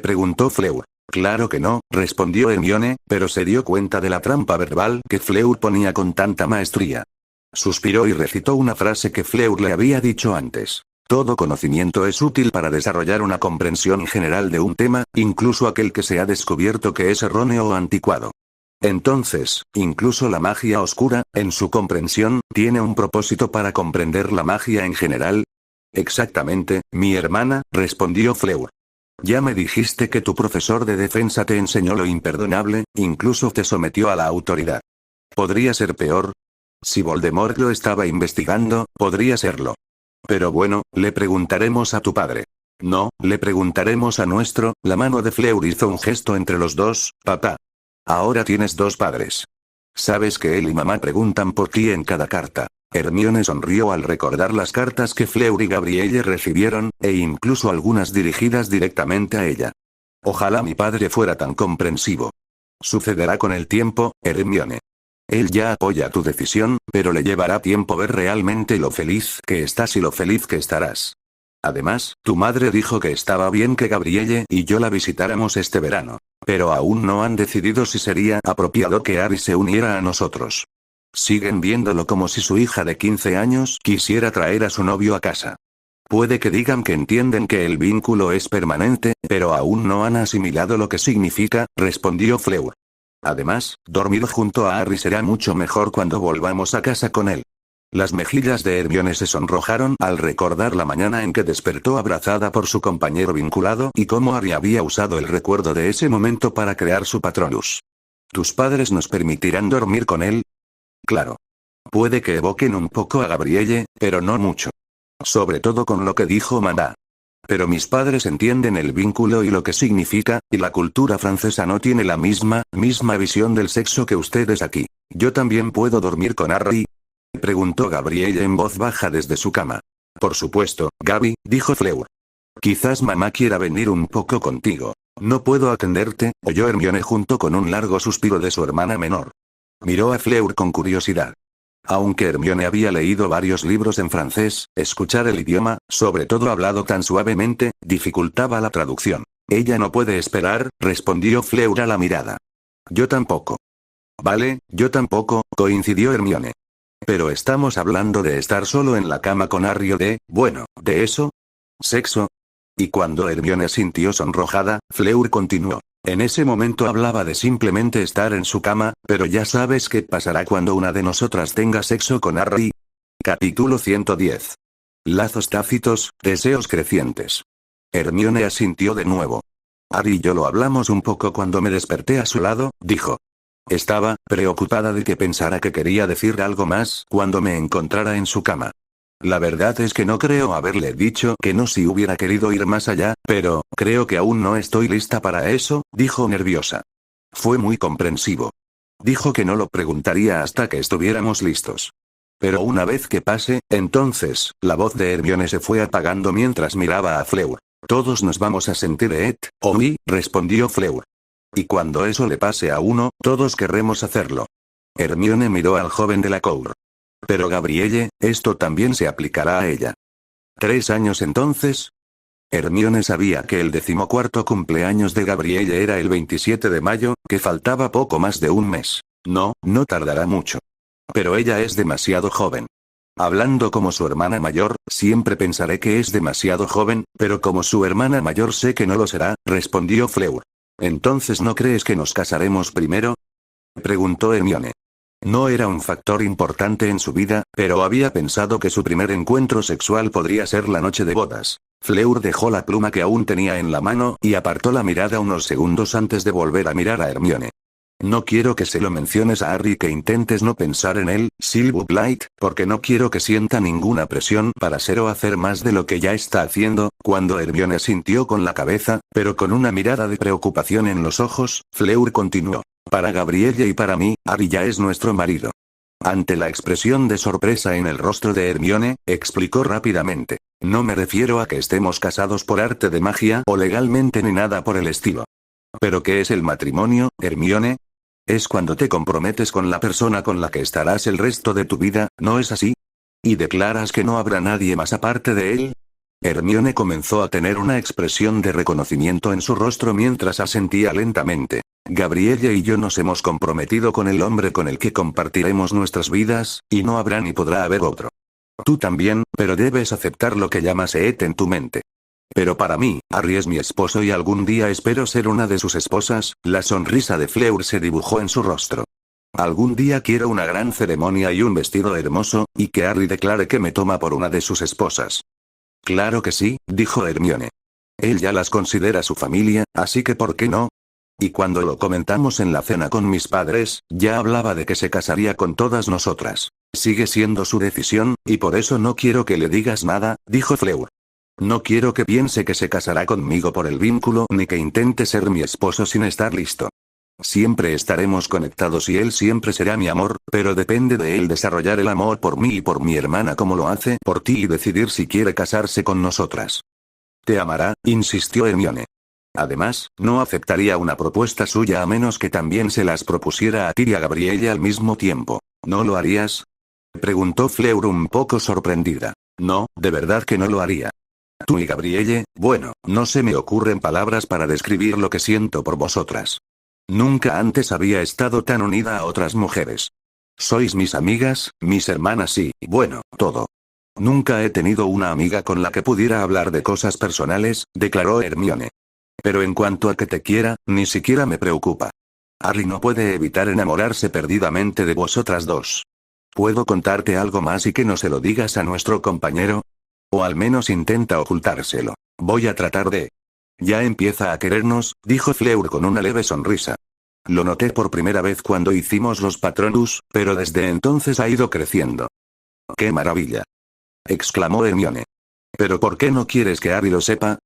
preguntó Fleur. Claro que no, respondió Hermione, pero se dio cuenta de la trampa verbal que Fleur ponía con tanta maestría. Suspiró y recitó una frase que Fleur le había dicho antes. Todo conocimiento es útil para desarrollar una comprensión general de un tema, incluso aquel que se ha descubierto que es erróneo o anticuado. Entonces, incluso la magia oscura, en su comprensión, tiene un propósito para comprender la magia en general. Exactamente, mi hermana, respondió Fleur. Ya me dijiste que tu profesor de defensa te enseñó lo imperdonable, incluso te sometió a la autoridad. ¿Podría ser peor? Si Voldemort lo estaba investigando, podría serlo. Pero bueno, le preguntaremos a tu padre. No, le preguntaremos a nuestro. La mano de Fleur hizo un gesto entre los dos. Papá. Ahora tienes dos padres. Sabes que él y mamá preguntan por ti en cada carta. Hermione sonrió al recordar las cartas que Fleur y Gabrielle recibieron, e incluso algunas dirigidas directamente a ella. Ojalá mi padre fuera tan comprensivo. Sucederá con el tiempo, Hermione. Él ya apoya tu decisión, pero le llevará tiempo ver realmente lo feliz que estás y lo feliz que estarás. Además, tu madre dijo que estaba bien que Gabrielle y yo la visitáramos este verano. Pero aún no han decidido si sería apropiado que Harry se uniera a nosotros. Siguen viéndolo como si su hija de 15 años quisiera traer a su novio a casa. Puede que digan que entienden que el vínculo es permanente, pero aún no han asimilado lo que significa, respondió Fleur. Además, dormir junto a Harry será mucho mejor cuando volvamos a casa con él. Las mejillas de Hermione se sonrojaron al recordar la mañana en que despertó abrazada por su compañero vinculado y cómo Harry había usado el recuerdo de ese momento para crear su Patronus. ¿Tus padres nos permitirán dormir con él? Claro. Puede que evoquen un poco a Gabrielle, pero no mucho. Sobre todo con lo que dijo mamá. Pero mis padres entienden el vínculo y lo que significa, y la cultura francesa no tiene la misma visión del sexo que ustedes aquí. ¿Yo también puedo dormir con Harry?, preguntó Gabrielle en voz baja desde su cama. Por supuesto, Gaby, dijo Fleur. Quizás mamá quiera venir un poco contigo. No puedo atenderte, oyó Hermione junto con un largo suspiro de su hermana menor. Miró a Fleur con curiosidad. Aunque Hermione había leído varios libros en francés, escuchar el idioma, sobre todo hablado tan suavemente, dificultaba la traducción. Ella no puede esperar, respondió Fleur a la mirada. Yo tampoco. Vale, yo tampoco, coincidió Hermione. Pero estamos hablando de estar solo en la cama con Harry o de eso. ¿Sexo? Y cuando Hermione sintió sonrojada, Fleur continuó. En ese momento hablaba de simplemente estar en su cama, pero ya sabes qué pasará cuando una de nosotras tenga sexo con Harry. Capítulo 110. Lazos tácitos, deseos crecientes. Hermione asintió de nuevo. Harry y yo lo hablamos un poco cuando me desperté a su lado, dijo. Estaba preocupada de que pensara que quería decir algo más cuando me encontrara en su cama. La verdad es que no creo haberle dicho que no si hubiera querido ir más allá, pero creo que aún no estoy lista para eso, dijo nerviosa. Fue muy comprensivo. Dijo que no lo preguntaría hasta que estuviéramos listos. Pero una vez que pase, entonces, la voz de Hermione se fue apagando mientras miraba a Fleur. Todos nos vamos a sentir oui, respondió Fleur. Y cuando eso le pase a uno, todos querremos hacerlo. Hermione miró al joven de la Cour. Pero Gabrielle, esto también se aplicará a ella. ¿3 años entonces? Hermione sabía que el 14º cumpleaños de Gabrielle era el 27 de mayo, que faltaba poco más de un mes. No tardará mucho. Pero ella es demasiado joven. Hablando como su hermana mayor, siempre pensaré que es demasiado joven, pero como su hermana mayor sé que no lo será, respondió Fleur. ¿Entonces no crees que nos casaremos primero?, preguntó Hermione. No era un factor importante en su vida, pero había pensado que su primer encuentro sexual podría ser la noche de bodas. Fleur dejó la pluma que aún tenía en la mano y apartó la mirada unos segundos antes de volver a mirar a Hermione. No quiero que se lo menciones a Harry, que intentes no pensar en él, Silver Blight, porque no quiero que sienta ninguna presión para ser o hacer más de lo que ya está haciendo. Cuando Hermione sintió con la cabeza, pero con una mirada de preocupación en los ojos, Fleur continuó. Para Gabrielle y para mí, Harry ya es nuestro marido. Ante la expresión de sorpresa en el rostro de Hermione, explicó rápidamente. No me refiero a que estemos casados por arte de magia o legalmente ni nada por el estilo. ¿Pero qué es el matrimonio, Hermione? Es cuando te comprometes con la persona con la que estarás el resto de tu vida, ¿no es así? ¿Y declaras que no habrá nadie más aparte de él? Hermione comenzó a tener una expresión de reconocimiento en su rostro mientras asentía lentamente. Gabrielle y yo nos hemos comprometido con el hombre con el que compartiremos nuestras vidas, y no habrá ni podrá haber otro. Tú también, pero debes aceptar lo que llamas en tu mente. Pero para mí, Harry es mi esposo y algún día espero ser una de sus esposas. La sonrisa de Fleur se dibujó en su rostro. Algún día quiero una gran ceremonia y un vestido hermoso, y que Harry declare que me toma por una de sus esposas. Claro que sí, dijo Hermione. Él ya las considera su familia, así que ¿por qué no? Y cuando lo comentamos en la cena con mis padres, ya hablaba de que se casaría con todas nosotras. Sigue siendo su decisión, y por eso no quiero que le digas nada, dijo Fleur. No quiero que piense que se casará conmigo por el vínculo ni que intente ser mi esposo sin estar listo. Siempre estaremos conectados y él siempre será mi amor, pero depende de él desarrollar el amor por mí y por mi hermana como lo hace por ti y decidir si quiere casarse con nosotras. Te amará, insistió Hermione. Además, no aceptaría una propuesta suya a menos que también se las propusiera a ti y a Gabrielle al mismo tiempo. ¿No lo harías? Preguntó Fleur un poco sorprendida. No, de verdad que no lo haría. Tú y Gabrielle, bueno, no se me ocurren palabras para describir lo que siento por vosotras. Nunca antes había estado tan unida a otras mujeres. Sois mis amigas, mis hermanas y, bueno, todo. Nunca he tenido una amiga con la que pudiera hablar de cosas personales, declaró Hermione. Pero en cuanto a que te quiera, ni siquiera me preocupa. Harry no puede evitar enamorarse perdidamente de vosotras dos. ¿Puedo contarte algo más y que no se lo digas a nuestro compañero? O al menos intenta ocultárselo. Voy a tratar de... Ya empieza a querernos, dijo Fleur con una leve sonrisa. Lo noté por primera vez cuando hicimos los Patronus, pero desde entonces ha ido creciendo. ¡Qué maravilla!, exclamó Hermione. ¿Pero por qué no quieres que Harry lo sepa?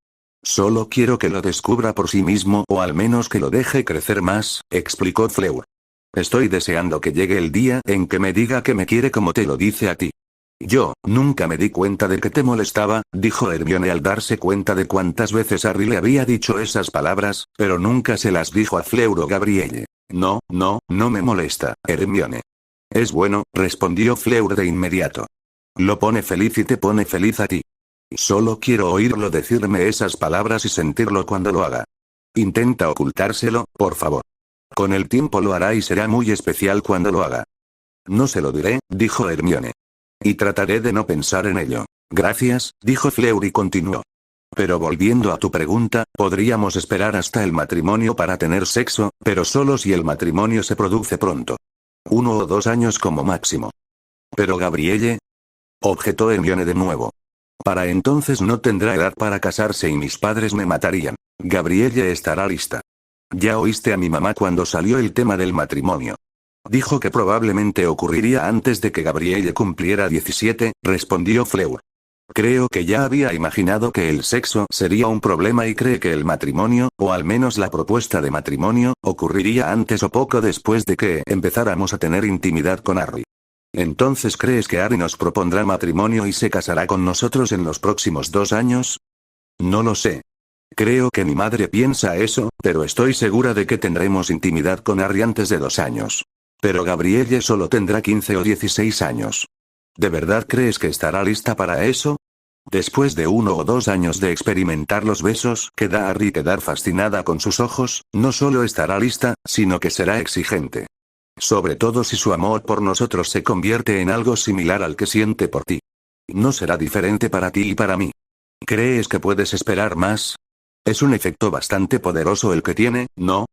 Solo quiero que lo descubra por sí mismo o al menos que lo deje crecer más, explicó Fleur. Estoy deseando que llegue el día en que me diga que me quiere como te lo dice a ti. Yo, nunca me di cuenta de que te molestaba, dijo Hermione al darse cuenta de cuántas veces Harry le había dicho esas palabras, pero nunca se las dijo a Fleur o Gabrielle. No, no me molesta, Hermione. Es bueno, respondió Fleur de inmediato. Lo pone feliz y te pone feliz a ti. Solo quiero oírlo decirme esas palabras y sentirlo cuando lo haga. Intenta ocultárselo, por favor. Con el tiempo lo hará y será muy especial cuando lo haga. No se lo diré, dijo Hermione. Y trataré de no pensar en ello. Gracias, dijo Fleur y continuó. Pero volviendo a tu pregunta, podríamos esperar hasta el matrimonio para tener sexo, pero solo si el matrimonio se produce pronto. 1 o 2 años como máximo. Pero Gabrielle, objetó Hermione de nuevo. Para entonces no tendrá edad para casarse y mis padres me matarían. Gabrielle estará lista. Ya oíste a mi mamá cuando salió el tema del matrimonio. Dijo que probablemente ocurriría antes de que Gabrielle cumpliera 17, respondió Fleur. Creo que ya había imaginado que el sexo sería un problema y cree que el matrimonio, o al menos la propuesta de matrimonio, ocurriría antes o poco después de que empezáramos a tener intimidad con Harry. ¿Entonces crees que Harry nos propondrá matrimonio y se casará con nosotros en los próximos 2 años? No lo sé. Creo que mi madre piensa eso, pero estoy segura de que tendremos intimidad con Harry antes de 2 años. Pero Gabrielle solo tendrá 15 o 16 años. ¿De verdad crees que estará lista para eso? Después de 1 o 2 años de experimentar los besos que da Harry y quedar fascinada con sus ojos, no solo estará lista, sino que será exigente. Sobre todo si su amor por nosotros se convierte en algo similar al que siente por ti. No será diferente para ti y para mí. ¿Crees que puedes esperar más? Es un efecto bastante poderoso el que tiene, ¿no?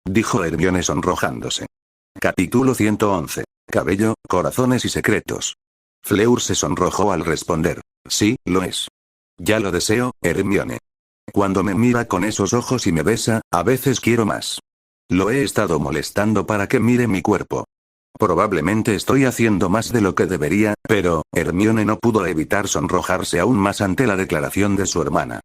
Dijo Hermione sonrojándose. Capítulo 111. Cabello, corazones y secretos. Fleur se sonrojó al responder. Sí, lo es. Ya lo deseo, Hermione. Cuando me mira con esos ojos y me besa, a veces quiero más. Lo he estado molestando para que mire mi cuerpo. Probablemente estoy haciendo más de lo que debería, pero, Hermione no pudo evitar sonrojarse aún más ante la declaración de su hermana.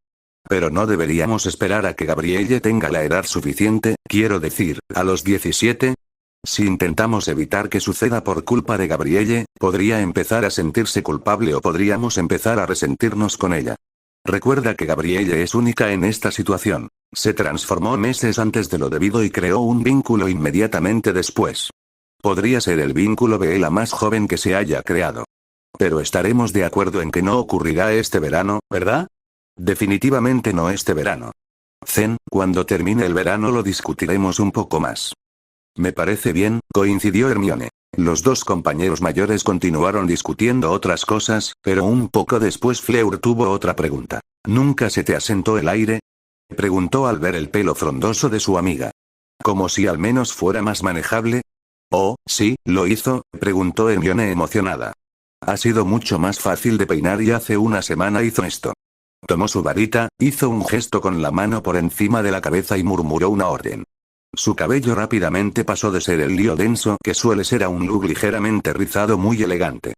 Pero no deberíamos esperar a que Gabrielle tenga la edad suficiente, quiero decir, a los 17. Si intentamos evitar que suceda por culpa de Gabrielle, podría empezar a sentirse culpable o podríamos empezar a resentirnos con ella. Recuerda que Gabrielle es única en esta situación. Se transformó meses antes de lo debido y creó un vínculo inmediatamente después. Podría ser el vínculo Bella más joven que se haya creado. Pero estaremos de acuerdo en que no ocurrirá este verano, ¿verdad? Definitivamente no este verano. Zen, cuando termine el verano lo discutiremos un poco más. Me parece bien, coincidió Hermione. Los dos compañeros mayores continuaron discutiendo otras cosas, pero un poco después Fleur tuvo otra pregunta. ¿Nunca se te asentó el aire? Preguntó al ver el pelo frondoso de su amiga. Como si al menos fuera más manejable. Oh, sí, lo hizo, preguntó Hermione emocionada. Ha sido mucho más fácil de peinar y hace una semana hizo esto. Tomó su varita, hizo un gesto con la mano por encima de la cabeza y murmuró una orden. Su cabello rápidamente pasó de ser el lío denso que suele ser a un look ligeramente rizado muy elegante.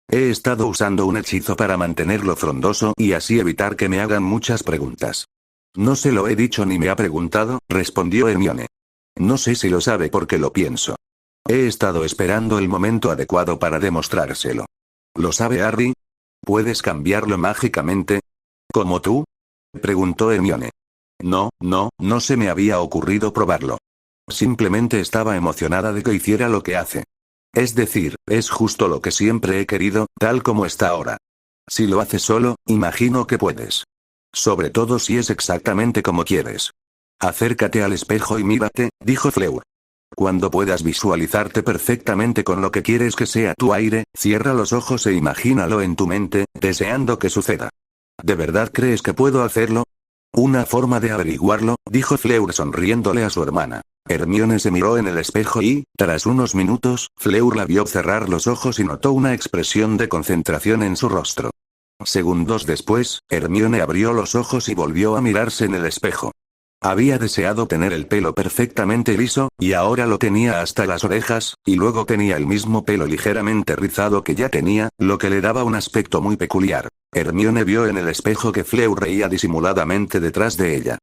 He estado usando un hechizo para mantenerlo frondoso y así evitar que me hagan muchas preguntas. No se lo he dicho ni me ha preguntado, respondió Hermione. No sé si lo sabe porque lo pienso. He estado esperando el momento adecuado para demostrárselo. ¿Lo sabe Harry? ¿Puedes cambiarlo mágicamente? ¿Como tú? Preguntó Hermione. No se me había ocurrido probarlo. Simplemente estaba emocionada de que hiciera lo que hace. Es decir, es justo lo que siempre he querido, tal como está ahora. Si lo haces solo, imagino que puedes. Sobre todo si es exactamente como quieres. Acércate al espejo y mírate, dijo Fleur. Cuando puedas visualizarte perfectamente con lo que quieres que sea tu aire, cierra los ojos e imagínalo en tu mente, deseando que suceda. ¿De verdad crees que puedo hacerlo? Una forma de averiguarlo, dijo Fleur sonriéndole a su hermana. Hermione se miró en el espejo y, tras unos minutos, Fleur la vio cerrar los ojos y notó una expresión de concentración en su rostro. Segundos después, Hermione abrió los ojos y volvió a mirarse en el espejo. Había deseado tener el pelo perfectamente liso, y ahora lo tenía hasta las orejas, y luego tenía el mismo pelo ligeramente rizado que ya tenía, lo que le daba un aspecto muy peculiar. Hermione vio en el espejo que Fleur reía disimuladamente detrás de ella.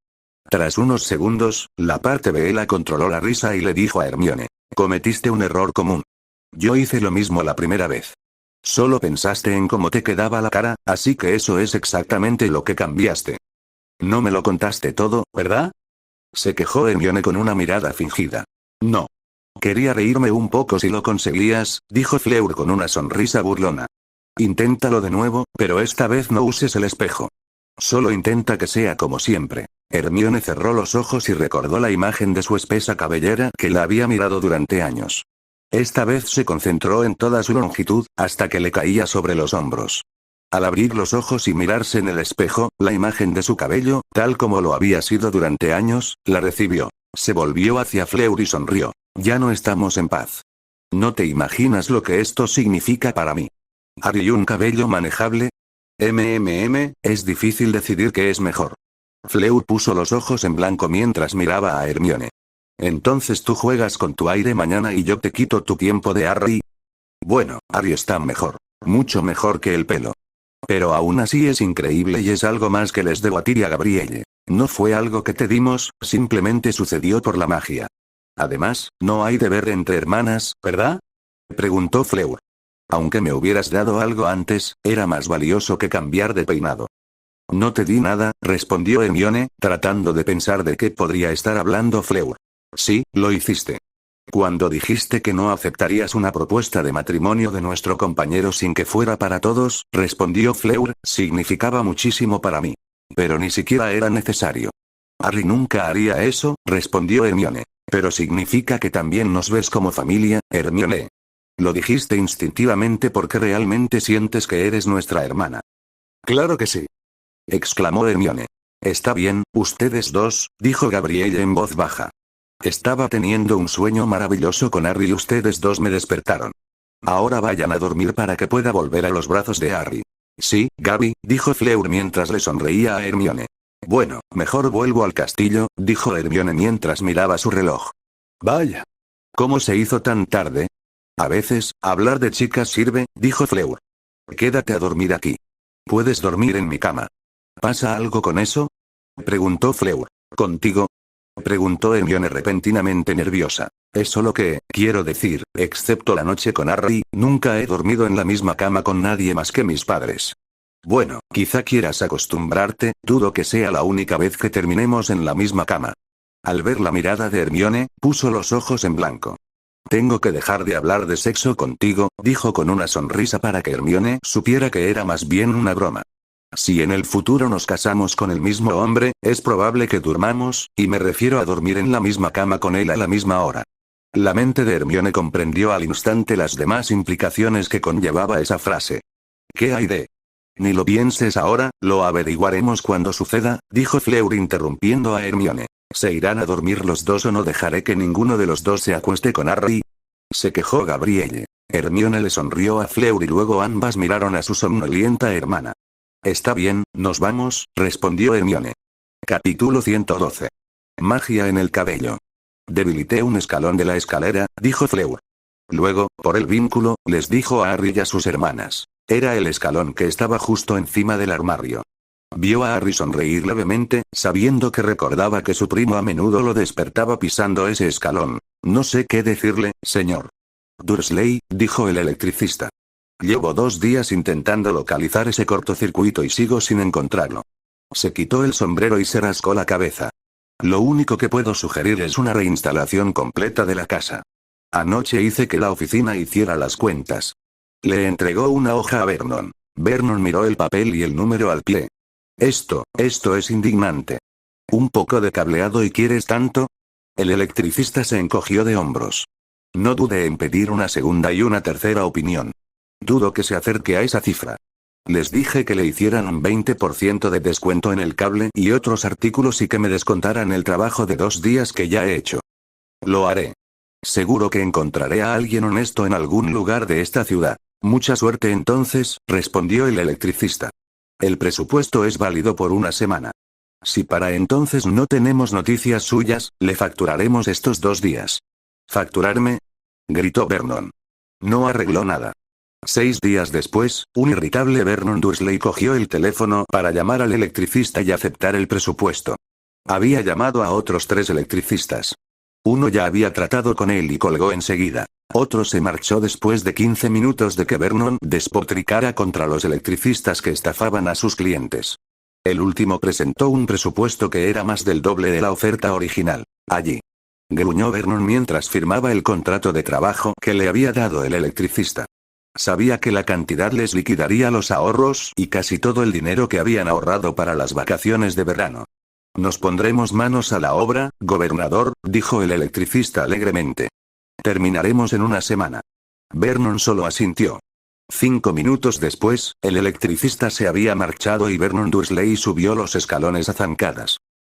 Tras unos segundos, la parte Bella controló la risa y le dijo a Hermione: cometiste un error común. Yo hice lo mismo la primera vez. Solo pensaste en cómo te quedaba la cara, así que eso es exactamente lo que cambiaste. No me lo contaste todo, ¿verdad? Se quejó Hermione con una mirada fingida. No. Quería reírme un poco si lo conseguías, dijo Fleur con una sonrisa burlona. Inténtalo de nuevo, pero esta vez no uses el espejo. Solo intenta que sea como siempre. Hermione cerró los ojos y recordó la imagen de su espesa cabellera que la había mirado durante años. Esta vez se concentró en toda su longitud, hasta que le caía sobre los hombros. Al abrir los ojos y mirarse en el espejo, la imagen de su cabello, tal como lo había sido durante años, la recibió. Se volvió hacia Fleur y sonrió. Ya no estamos en paz. No te imaginas lo que esto significa para mí. ¿Harry y un cabello manejable? Es difícil decidir qué es mejor. Fleur puso los ojos en blanco mientras miraba a Hermione. Entonces tú juegas con tu aire mañana y yo te quito tu tiempo de Harry. Bueno, Harry está mejor. Mucho mejor que el pelo. Pero aún así es increíble y es algo más que les debo a ti y a Gabrielle. No fue algo que te dimos, simplemente sucedió por la magia. Además, no hay deber entre hermanas, ¿verdad? Preguntó Fleur. Aunque me hubieras dado algo antes, era más valioso que cambiar de peinado. No te di nada, respondió Hermione, tratando de pensar de qué podría estar hablando Fleur. Sí, lo hiciste. Cuando dijiste que no aceptarías una propuesta de matrimonio de nuestro compañero sin que fuera para todos, respondió Fleur, significaba muchísimo para mí. Pero ni siquiera era necesario. Harry nunca haría eso, respondió Hermione. Pero significa que también nos ves como familia, Hermione. Lo dijiste instintivamente porque realmente sientes que eres nuestra hermana. Claro que sí. Exclamó Hermione. Está bien, ustedes dos, dijo Gabrielle en voz baja. Estaba teniendo un sueño maravilloso con Harry y ustedes dos me despertaron. Ahora vayan a dormir para que pueda volver a los brazos de Harry. Sí, Gaby, dijo Fleur mientras le sonreía a Hermione. Bueno, mejor vuelvo al castillo, dijo Hermione mientras miraba su reloj. Vaya. ¿Cómo se hizo tan tarde? A veces, hablar de chicas sirve, dijo Fleur. Quédate a dormir aquí. Puedes dormir en mi cama. ¿Pasa algo con eso? Preguntó Fleur. ¿Contigo? Preguntó Hermione repentinamente nerviosa. Es solo que, quiero decir, excepto la noche con Harry, nunca he dormido en la misma cama con nadie más que mis padres. Bueno, quizá quieras acostumbrarte, dudo que sea la única vez que terminemos en la misma cama. Al ver la mirada de Hermione, puso los ojos en blanco. Tengo que dejar de hablar de sexo contigo, dijo con una sonrisa para que Hermione supiera que era más bien una broma. Si en el futuro nos casamos con el mismo hombre, es probable que durmamos, y me refiero a dormir en la misma cama con él a la misma hora. La mente de Hermione comprendió al instante las demás implicaciones que conllevaba esa frase. ¿Qué hay de? Ni lo pienses ahora, lo averiguaremos cuando suceda, dijo Fleur interrumpiendo a Hermione. ¿Se irán a dormir los dos o no dejaré que ninguno de los dos se acueste con Harry? Se quejó Gabrielle. Hermione le sonrió a Fleur y luego ambas miraron a su somnolienta hermana. Está bien, nos vamos, respondió Hermione. Capítulo 112. Magia en el cabello. Debilité un escalón de la escalera, dijo Fleur. Luego, por el vínculo, les dijo a Harry y a sus hermanas. Era el escalón que estaba justo encima del armario. Vio a Harry sonreír levemente, sabiendo que recordaba que su primo a menudo lo despertaba pisando ese escalón. No sé qué decirle, señor Dursley, dijo el electricista. Llevo 2 días intentando localizar ese cortocircuito y sigo sin encontrarlo. Se quitó el sombrero y se rascó la cabeza. Lo único que puedo sugerir es una reinstalación completa de la casa. Anoche hice que la oficina hiciera las cuentas. Le entregó una hoja a Vernon. Vernon miró el papel y el número al pie. Esto es indignante. ¿Un poco de cableado y quieres tanto? El electricista se encogió de hombros. No dude en pedir una segunda y una tercera opinión. Dudo que se acerque a esa cifra. Les dije que le hicieran un 20% de descuento en el cable y otros artículos y que me descontaran el trabajo de 2 días que ya he hecho. Lo haré. Seguro que encontraré a alguien honesto en algún lugar de esta ciudad. Mucha suerte entonces, respondió el electricista. El presupuesto es válido por una semana. Si para entonces no tenemos noticias suyas, le facturaremos estos 2 días. ¿Facturarme?, gritó Vernon. No arregló nada. 6 días después, un irritable Vernon Dursley cogió el teléfono para llamar al electricista y aceptar el presupuesto. Había llamado a otros 3 electricistas. Uno ya había tratado con él y colgó enseguida. Otro se marchó después de 15 minutos de que Vernon despotricara contra los electricistas que estafaban a sus clientes. El último presentó un presupuesto que era más del doble de la oferta original. Allí, gruñó Vernon mientras firmaba el contrato de trabajo que le había dado el electricista. Sabía que la cantidad les liquidaría los ahorros y casi todo el dinero que habían ahorrado para las vacaciones de verano. Nos pondremos manos a la obra, gobernador, dijo el electricista alegremente. Terminaremos en una semana. Vernon solo asintió. 5 minutos después, el electricista se había marchado y Vernon Dursley subió los escalones a zancadas.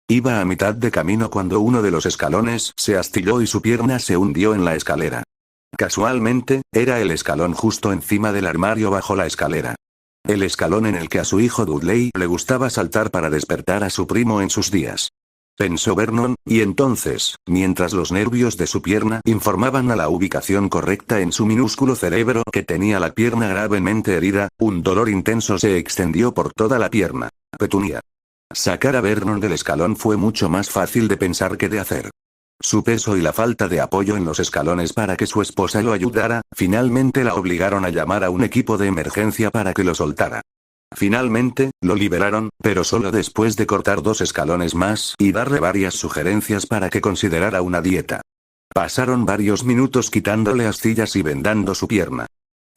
Iba a mitad de camino cuando uno de los escalones se astilló y su pierna se hundió en la escalera. Casualmente, era el escalón justo encima del armario bajo la escalera. El escalón en el que a su hijo Dudley le gustaba saltar para despertar a su primo en sus días. Pensó Vernon, y entonces, mientras los nervios de su pierna informaban a la ubicación correcta en su minúsculo cerebro que tenía la pierna gravemente herida, un dolor intenso se extendió por toda la pierna. Petunia. Sacar a Vernon del escalón fue mucho más fácil de pensar que de hacer. Su peso y la falta de apoyo en los escalones para que su esposa lo ayudara, finalmente la obligaron a llamar a un equipo de emergencia para que lo soltara. Finalmente, lo liberaron, pero solo después de cortar 2 escalones más y darle varias sugerencias para que considerara una dieta. Pasaron varios minutos quitándole astillas y vendando su pierna.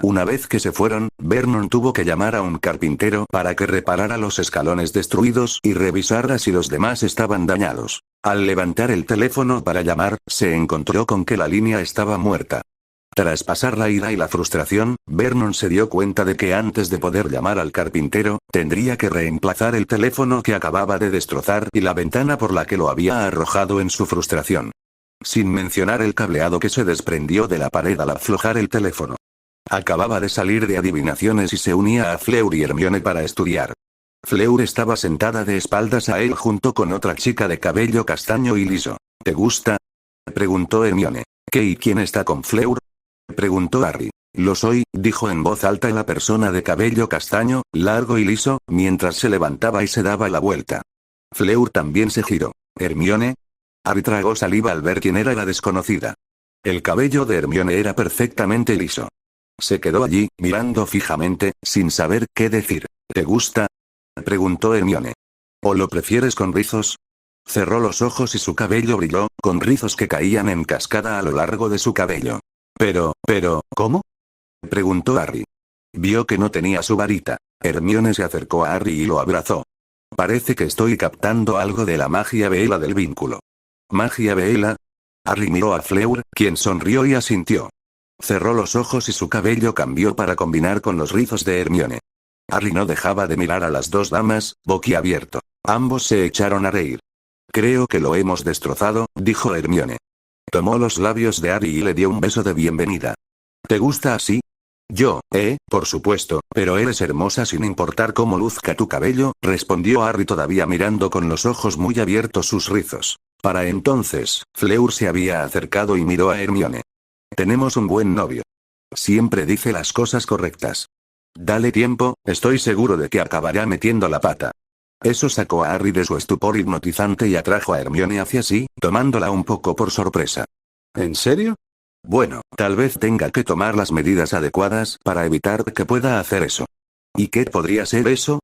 Una vez que se fueron, Vernon tuvo que llamar a un carpintero para que reparara los escalones destruidos y revisara si los demás estaban dañados. Al levantar el teléfono para llamar, se encontró con que la línea estaba muerta. Tras pasar la ira y la frustración, Vernon se dio cuenta de que antes de poder llamar al carpintero, tendría que reemplazar el teléfono que acababa de destrozar y la ventana por la que lo había arrojado en su frustración. Sin mencionar el cableado que se desprendió de la pared al aflojar el teléfono. Acababa de salir de adivinaciones y se unía a Fleur y Hermione para estudiar. Fleur estaba sentada de espaldas a él junto con otra chica de cabello castaño y liso. ¿Te gusta?, preguntó Hermione. ¿Qué y quién está con Fleur?, preguntó Harry. Lo soy, dijo en voz alta la persona de cabello castaño, largo y liso, mientras se levantaba y se daba la vuelta. Fleur también se giró. ¿Hermione? Harry tragó saliva al ver quién era la desconocida. El cabello de Hermione era perfectamente liso. Se quedó allí, mirando fijamente, sin saber qué decir. ¿Te gusta?, preguntó Hermione. ¿O lo prefieres con rizos? Cerró los ojos y su cabello brilló, con rizos que caían en cascada a lo largo de su cabello. Pero, ¿cómo?, preguntó Harry. Vio que no tenía su varita. Hermione se acercó a Harry y lo abrazó. Parece que estoy captando algo de la magia Veela del vínculo. ¿Magia Veela? Harry miró a Fleur, quien sonrió y asintió. Cerró los ojos y su cabello cambió para combinar con los rizos de Hermione. Harry no dejaba de mirar a las 2 damas, boquiabierto. Ambos se echaron a reír. Creo que lo hemos destrozado, dijo Hermione. Tomó los labios de Harry y le dio un beso de bienvenida. ¿Te gusta así? Yo, por supuesto, pero eres hermosa sin importar cómo luzca tu cabello, respondió Harry todavía mirando con los ojos muy abiertos sus rizos. Para entonces, Fleur se había acercado y miró a Hermione. Tenemos un buen novio. Siempre dice las cosas correctas. Dale tiempo, estoy seguro de que acabará metiendo la pata. Eso sacó a Harry de su estupor hipnotizante y atrajo a Hermione hacia sí, tomándola un poco por sorpresa. ¿En serio? Bueno, tal vez tenga que tomar las medidas adecuadas para evitar que pueda hacer eso. ¿Y qué podría ser eso?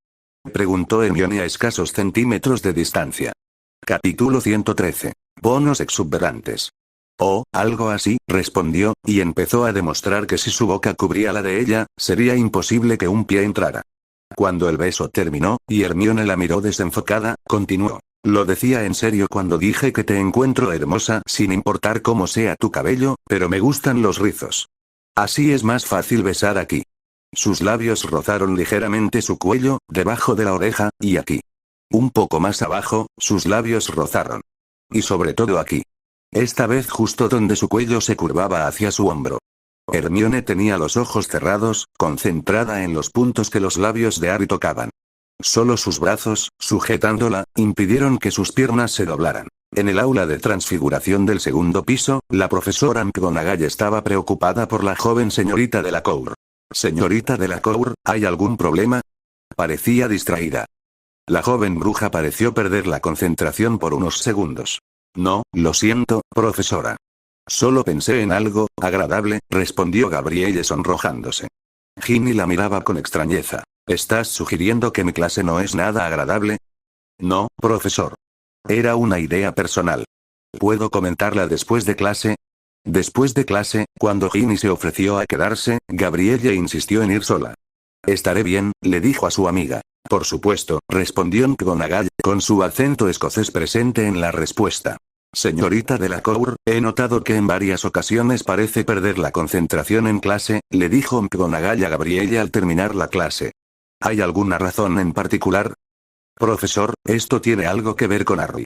Preguntó Hermione a escasos centímetros de distancia. Capítulo 113. Bonos exuberantes. Oh, algo así, respondió, y empezó a demostrar que si su boca cubría la de ella, sería imposible que un pie entrara. Cuando el beso terminó, y Hermione la miró desenfocada, continuó. Lo decía en serio cuando dije que te encuentro hermosa sin importar cómo sea tu cabello, pero me gustan los rizos. Así es más fácil besar aquí. Sus labios rozaron ligeramente su cuello, debajo de la oreja, y aquí. Un poco más abajo, sus labios rozaron. Y sobre todo aquí. Esta vez justo donde su cuello se curvaba hacia su hombro. Hermione tenía los ojos cerrados, concentrada en los puntos que los labios de Harry tocaban. Solo sus brazos, sujetándola, impidieron que sus piernas se doblaran. En el aula de transfiguración del segundo piso, la profesora McGonagall estaba preocupada por la joven señorita Delacour. Señorita Delacour, ¿hay algún problema? Parecía distraída. La joven bruja pareció perder la concentración por unos segundos. No, lo siento, profesora. Solo pensé en algo agradable, respondió Gabrielle sonrojándose. Ginny la miraba con extrañeza. ¿Estás sugiriendo que mi clase no es nada agradable? No, profesor. Era una idea personal. ¿Puedo comentarla después de clase? Después de clase, cuando Ginny se ofreció a quedarse, Gabrielle insistió en ir sola. Estaré bien, le dijo a su amiga. Por supuesto, respondió McGonagall, con su acento escocés presente en la respuesta. Señorita Delacour, he notado que en varias ocasiones parece perder la concentración en clase, le dijo McGonagall a Gabrielle al terminar la clase. ¿Hay alguna razón en particular? Profesor, esto tiene algo que ver con Harry.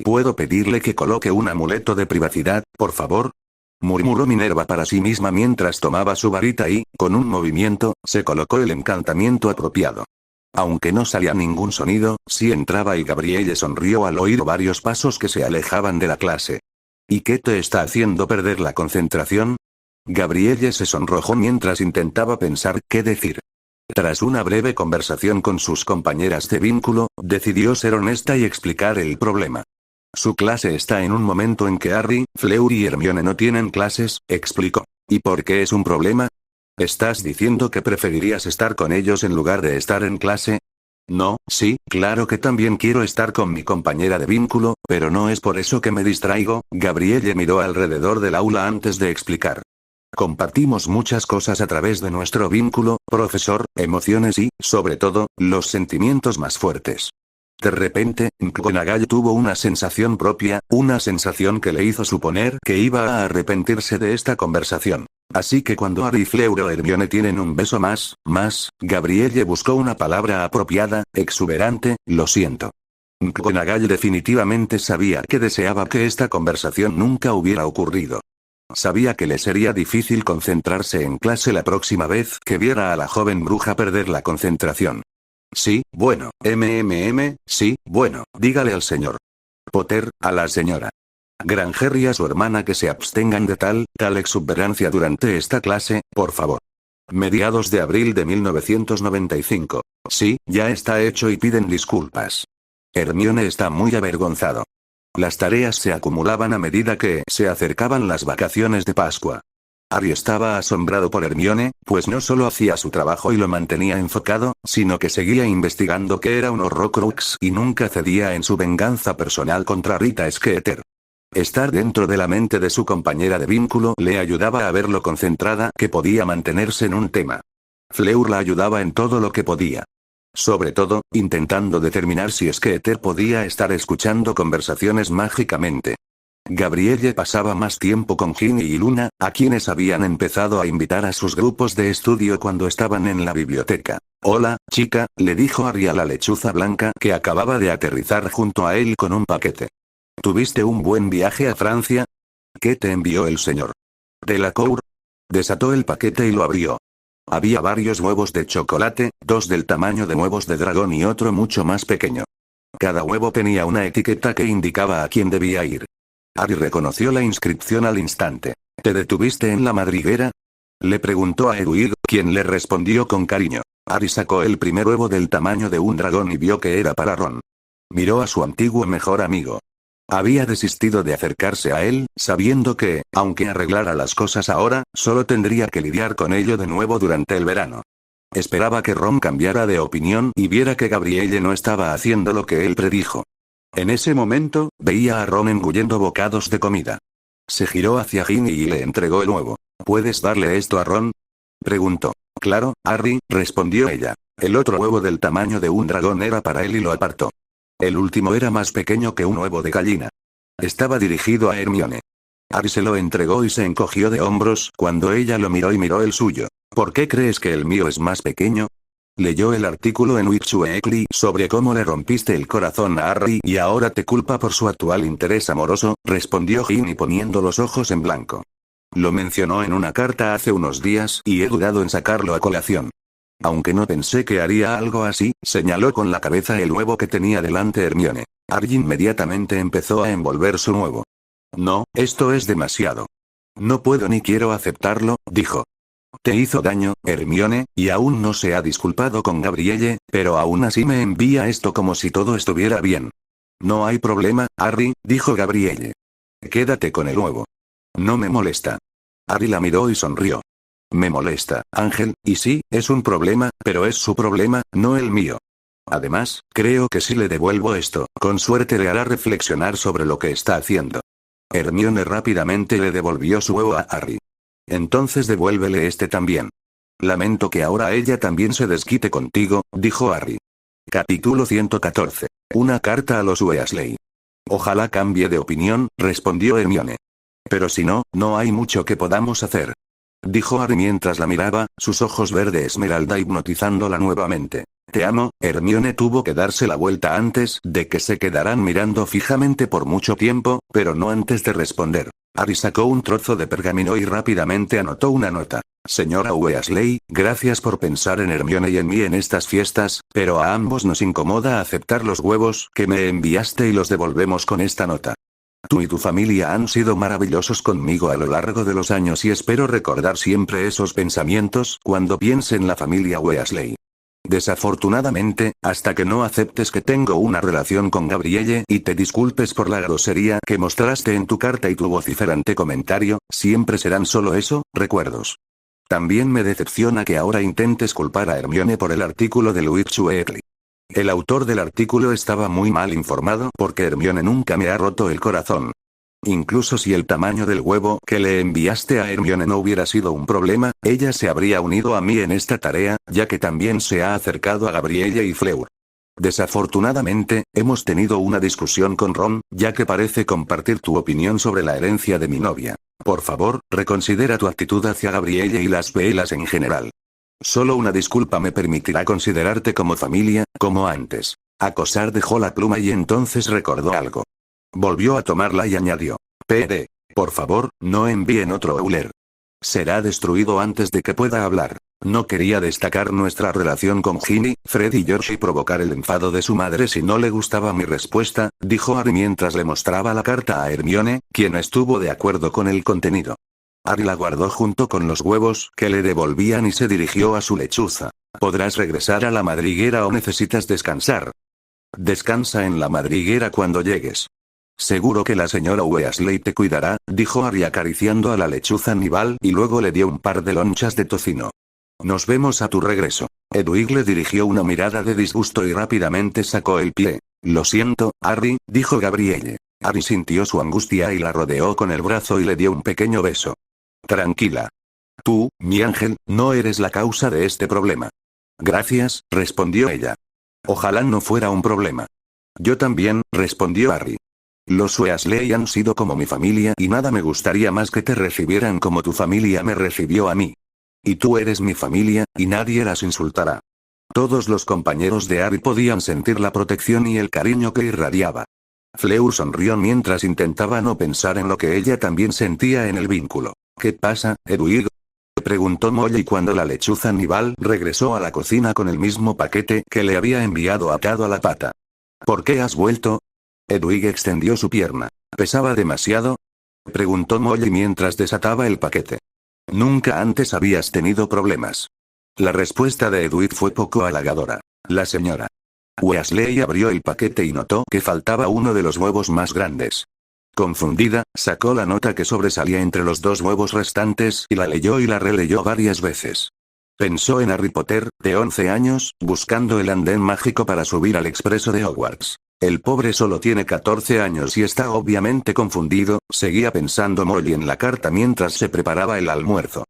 ¿Puedo pedirle que coloque un amuleto de privacidad, por favor? Murmuró Minerva para sí misma mientras tomaba su varita y, con un movimiento, se colocó el encantamiento apropiado. Aunque no salía ningún sonido, sí entraba y Gabrielle sonrió al oír varios pasos que se alejaban de la clase. ¿Y qué te está haciendo perder la concentración? Gabrielle se sonrojó mientras intentaba pensar qué decir. Tras una breve conversación con sus compañeras de vínculo, decidió ser honesta y explicar el problema. Su clase está en un momento en que Harry, Fleur y Hermione no tienen clases, explicó. ¿Y por qué es un problema? ¿Estás diciendo que preferirías estar con ellos en lugar de estar en clase? No, sí, claro que también quiero estar con mi compañera de vínculo, pero no es por eso que me distraigo. Gabrielle miró alrededor del aula antes de explicar. Compartimos muchas cosas a través de nuestro vínculo, profesor, emociones y, sobre todo, los sentimientos más fuertes. De repente, McGonagall tuvo una sensación propia, una sensación que le hizo suponer que iba a arrepentirse de esta conversación. Así que cuando Harry, Fleur o Hermione tienen un beso más, Gabrielle buscó una palabra apropiada, exuberante, lo siento. McGonagall definitivamente sabía que deseaba que esta conversación nunca hubiera ocurrido. Sabía que le sería difícil concentrarse en clase la próxima vez que viera a la joven bruja perder la concentración. Sí, bueno, sí, bueno, dígale al señor Potter, a la señora Granger y a su hermana que se abstengan de tal exuberancia durante esta clase, por favor. Mediados de abril de 1995. Sí, ya está hecho y piden disculpas. Hermione está muy avergonzado. Las tareas se acumulaban a medida que se acercaban las vacaciones de Pascua. Harry estaba asombrado por Hermione, pues no solo hacía su trabajo y lo mantenía enfocado, sino que seguía investigando que era un Horrocrux y nunca cedía en su venganza personal contra Rita Skeeter. Estar dentro de la mente de su compañera de vínculo le ayudaba a ver lo concentrada que podía mantenerse en un tema. Fleur la ayudaba en todo lo que podía. Sobre todo, intentando determinar si Skeeter podía estar escuchando conversaciones mágicamente. Gabrielle pasaba más tiempo con Ginny y Luna, a quienes habían empezado a invitar a sus grupos de estudio cuando estaban en la biblioteca. Hola, chica, le dijo Harry a la lechuza blanca que acababa de aterrizar junto a él con un paquete. ¿Tuviste un buen viaje a Francia? ¿Qué te envió el señor Delacour? Desató el paquete y lo abrió. Había varios huevos de chocolate, 2 del tamaño de huevos de dragón y otro mucho más pequeño. Cada huevo tenía una etiqueta que indicaba a quién debía ir. Harry reconoció la inscripción al instante. ¿Te detuviste en la madriguera? Le preguntó a Hedwig, quien le respondió con cariño. Harry sacó el primer huevo del tamaño de un dragón y vio que era para Ron. Miró a su antiguo mejor amigo. Había desistido de acercarse a él, sabiendo que, aunque arreglara las cosas ahora, solo tendría que lidiar con ello de nuevo durante el verano. Esperaba que Ron cambiara de opinión y viera que Gabrielle no estaba haciendo lo que él predijo. En ese momento, veía a Ron engullendo bocados de comida. Se giró hacia Ginny y le entregó el huevo. ¿Puedes darle esto a Ron?, preguntó. Claro, Harry, respondió ella. El otro huevo del tamaño de un dragón era para él y lo apartó. El último era más pequeño que un huevo de gallina. Estaba dirigido a Hermione. Harry se lo entregó y se encogió de hombros cuando ella lo miró y miró el suyo. ¿Por qué crees que el mío es más pequeño? Leyó el artículo en Witch Weekly sobre cómo le rompiste el corazón a Harry y ahora te culpa por su actual interés amoroso, respondió Ginny poniendo los ojos en blanco. Lo mencionó en una carta hace unos días y he dudado en sacarlo a colación. Aunque no pensé que haría algo así, señaló con la cabeza el huevo que tenía delante Hermione. Harry inmediatamente empezó a envolver su huevo. No, esto es demasiado. No puedo ni quiero aceptarlo, dijo. Te hizo daño, Hermione, y aún no se ha disculpado con Gabrielle, pero aún así me envía esto como si todo estuviera bien. No hay problema, Harry, dijo Gabrielle. Quédate con el huevo. No me molesta. Harry la miró y sonrió. Me molesta, Ángel, y sí, es un problema, pero es su problema, no el mío. Además, creo que si le devuelvo esto, con suerte le hará reflexionar sobre lo que está haciendo. Hermione rápidamente le devolvió su huevo a Harry. Entonces devuélvele este también. Lamento que ahora ella también se desquite contigo, dijo Harry. Capítulo 114. Una carta a los Weasley. Ojalá cambie de opinión, respondió Hermione. Pero si no, no hay mucho que podamos hacer. Dijo Harry mientras la miraba, sus ojos verde esmeralda hipnotizándola nuevamente. Te amo, Hermione tuvo que darse la vuelta antes de que se quedaran mirando fijamente por mucho tiempo, pero no antes de responder. Harry sacó un trozo de pergamino y rápidamente anotó una nota. Señora Weasley, gracias por pensar en Hermione y en mí en estas fiestas, pero a ambos nos incomoda aceptar los huevos que me enviaste y los devolvemos con esta nota. Tú y tu familia han sido maravillosos conmigo a lo largo de los años y espero recordar siempre esos pensamientos cuando piense en la familia Weasley. Desafortunadamente, hasta que no aceptes que tengo una relación con Gabrielle y te disculpes por la grosería que mostraste en tu carta y tu vociferante comentario, siempre serán solo eso, recuerdos. También me decepciona que ahora intentes culpar a Hermione por el artículo de Witch Weekly. El autor del artículo estaba muy mal informado porque Hermione nunca me ha roto el corazón. Incluso si el tamaño del huevo que le enviaste a Hermione no hubiera sido un problema, ella se habría unido a mí en esta tarea, ya que también se ha acercado a Gabrielle y Fleur. Desafortunadamente, hemos tenido una discusión con Ron, ya que parece compartir tu opinión sobre la herencia de mi novia. Por favor, reconsidera tu actitud hacia Gabrielle y las velas en general. Solo una disculpa me permitirá considerarte como familia, como antes. Acosar dejó la pluma y entonces recordó algo. Volvió a tomarla y añadió. PD. Por favor, no envíen otro Euler. Será destruido antes de que pueda hablar. No quería destacar nuestra relación con Ginny, Fred y George y provocar el enfado de su madre si no le gustaba mi respuesta, dijo Harry mientras le mostraba la carta a Hermione, quien estuvo de acuerdo con el contenido. Harry la guardó junto con los huevos que le devolvían y se dirigió a su lechuza. ¿Podrás regresar a la madriguera o necesitas descansar? Descansa en la madriguera cuando llegues. Seguro que la señora Weasley te cuidará, dijo Harry acariciando a la lechuza Nival y luego le dio un par de lonchas de tocino. Nos vemos a tu regreso. Hedwig le dirigió una mirada de disgusto y rápidamente sacó el pie. Lo siento, Harry, dijo Gabrielle. Harry sintió su angustia y la rodeó con el brazo y le dio un pequeño beso. Tranquila. Tú, mi ángel, no eres la causa de este problema. Gracias, respondió ella. Ojalá no fuera un problema. Yo también, respondió Harry. Los Weasley han sido como mi familia y nada me gustaría más que te recibieran como tu familia me recibió a mí. Y tú eres mi familia, y nadie las insultará. Todos los compañeros de Harry podían sentir la protección y el cariño que irradiaba. Fleur sonrió mientras intentaba no pensar en lo que ella también sentía en el vínculo. ¿Qué pasa, Hedwig?, preguntó Molly cuando la lechuza Nival regresó a la cocina con el mismo paquete que le había enviado atado a la pata. ¿Por qué has vuelto? Hedwig extendió su pierna. ¿Pesaba demasiado?, preguntó Molly mientras desataba el paquete. Nunca antes habías tenido problemas. La respuesta de Edward fue poco halagadora. La señora Weasley abrió el paquete y notó que faltaba uno de los huevos más grandes. Confundida, sacó la nota que sobresalía entre los dos huevos restantes y la leyó y la releyó varias veces. Pensó en Harry Potter, de 11 años, buscando el andén mágico para subir al expreso de Hogwarts. El pobre solo tiene 14 años y está obviamente confundido, seguía pensando Molly en la carta mientras se preparaba el almuerzo.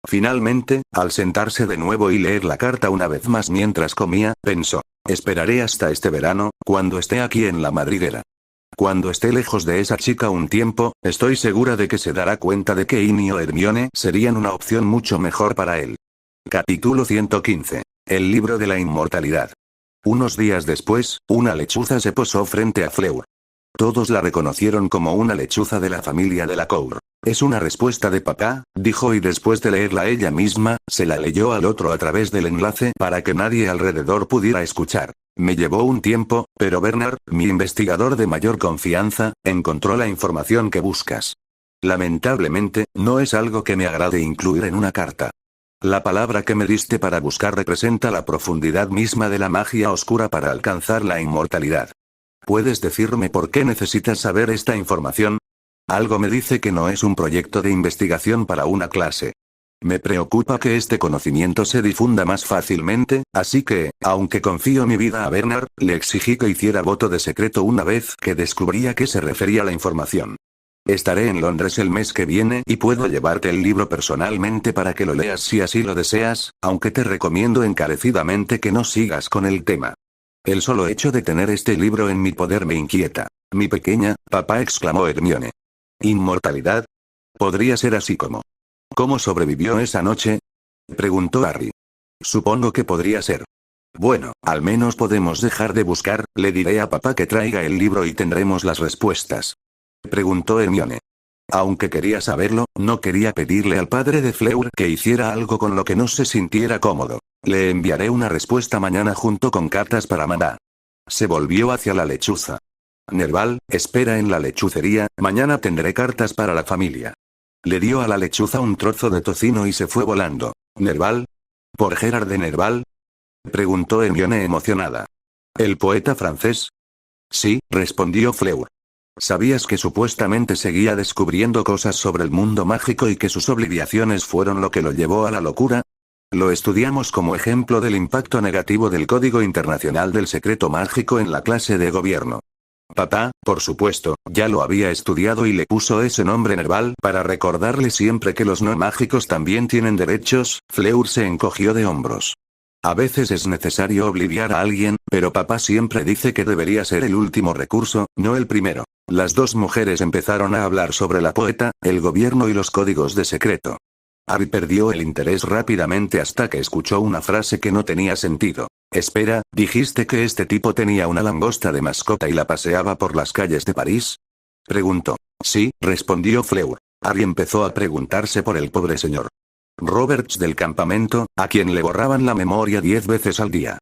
Finalmente, al sentarse de nuevo y leer la carta una vez más mientras comía, pensó: esperaré hasta este verano, cuando esté aquí en la madriguera. Cuando esté lejos de esa chica un tiempo, estoy segura de que se dará cuenta de que Ginny o Hermione serían una opción mucho mejor para él. Capítulo 115. El libro de la inmortalidad. Unos días después, una lechuza se posó frente a Fleur. Todos la reconocieron como una lechuza de la familia de la Cour. Es una respuesta de papá, dijo, y después de leerla ella misma, se la leyó al otro a través del enlace para que nadie alrededor pudiera escuchar. Me llevó un tiempo, pero Bernard, mi investigador de mayor confianza, encontró la información que buscas. Lamentablemente, no es algo que me agrade incluir en una carta. La palabra que me diste para buscar representa la profundidad misma de la magia oscura para alcanzar la inmortalidad. ¿Puedes decirme por qué necesitas saber esta información? Algo me dice que no es un proyecto de investigación para una clase. Me preocupa que este conocimiento se difunda más fácilmente, así que, aunque confío mi vida a Bernard, le exigí que hiciera voto de secreto una vez que descubrí a qué se refería la información. Estaré en Londres el mes que viene y puedo llevarte el libro personalmente para que lo leas si así lo deseas, aunque te recomiendo encarecidamente que no sigas con el tema. El solo hecho de tener este libro en mi poder me inquieta. Mi pequeña, papá, exclamó Hermione. ¿Inmortalidad? Podría ser así como. ¿Cómo sobrevivió esa noche? Preguntó Harry. Supongo que podría ser. Bueno, al menos podemos dejar de buscar, le diré a papá que traiga el libro y tendremos las respuestas. Preguntó Hermione. Aunque quería saberlo, no quería pedirle al padre de Fleur que hiciera algo con lo que no se sintiera cómodo. Le enviaré una respuesta mañana junto con cartas para mamá. Se volvió hacia la lechuza. Nerval, espera en la lechucería, mañana tendré cartas para la familia. Le dio a la lechuza un trozo de tocino y se fue volando. ¿Nerval? ¿Por Gerard de Nerval? Preguntó Hermione emocionada. ¿El poeta francés? Sí, respondió Fleur. ¿Sabías que supuestamente seguía descubriendo cosas sobre el mundo mágico y que sus obliviaciones fueron lo que lo llevó a la locura? Lo estudiamos como ejemplo del impacto negativo del Código Internacional del Secreto Mágico en la clase de gobierno. Papá, por supuesto, ya lo había estudiado y le puso ese nombre Nerval para recordarle siempre que los no mágicos también tienen derechos. Fleur se encogió de hombros. A veces es necesario obliviar a alguien, pero papá siempre dice que debería ser el último recurso, no el primero. Las dos mujeres empezaron a hablar sobre la poeta, el gobierno y los códigos de secreto. Harry perdió el interés rápidamente hasta que escuchó una frase que no tenía sentido. Espera, ¿dijiste que este tipo tenía una langosta de mascota y la paseaba por las calles de París? Preguntó. Sí, respondió Fleur. Harry empezó a preguntarse por el pobre señor Roberts del campamento, a quien le borraban la memoria 10 veces al día.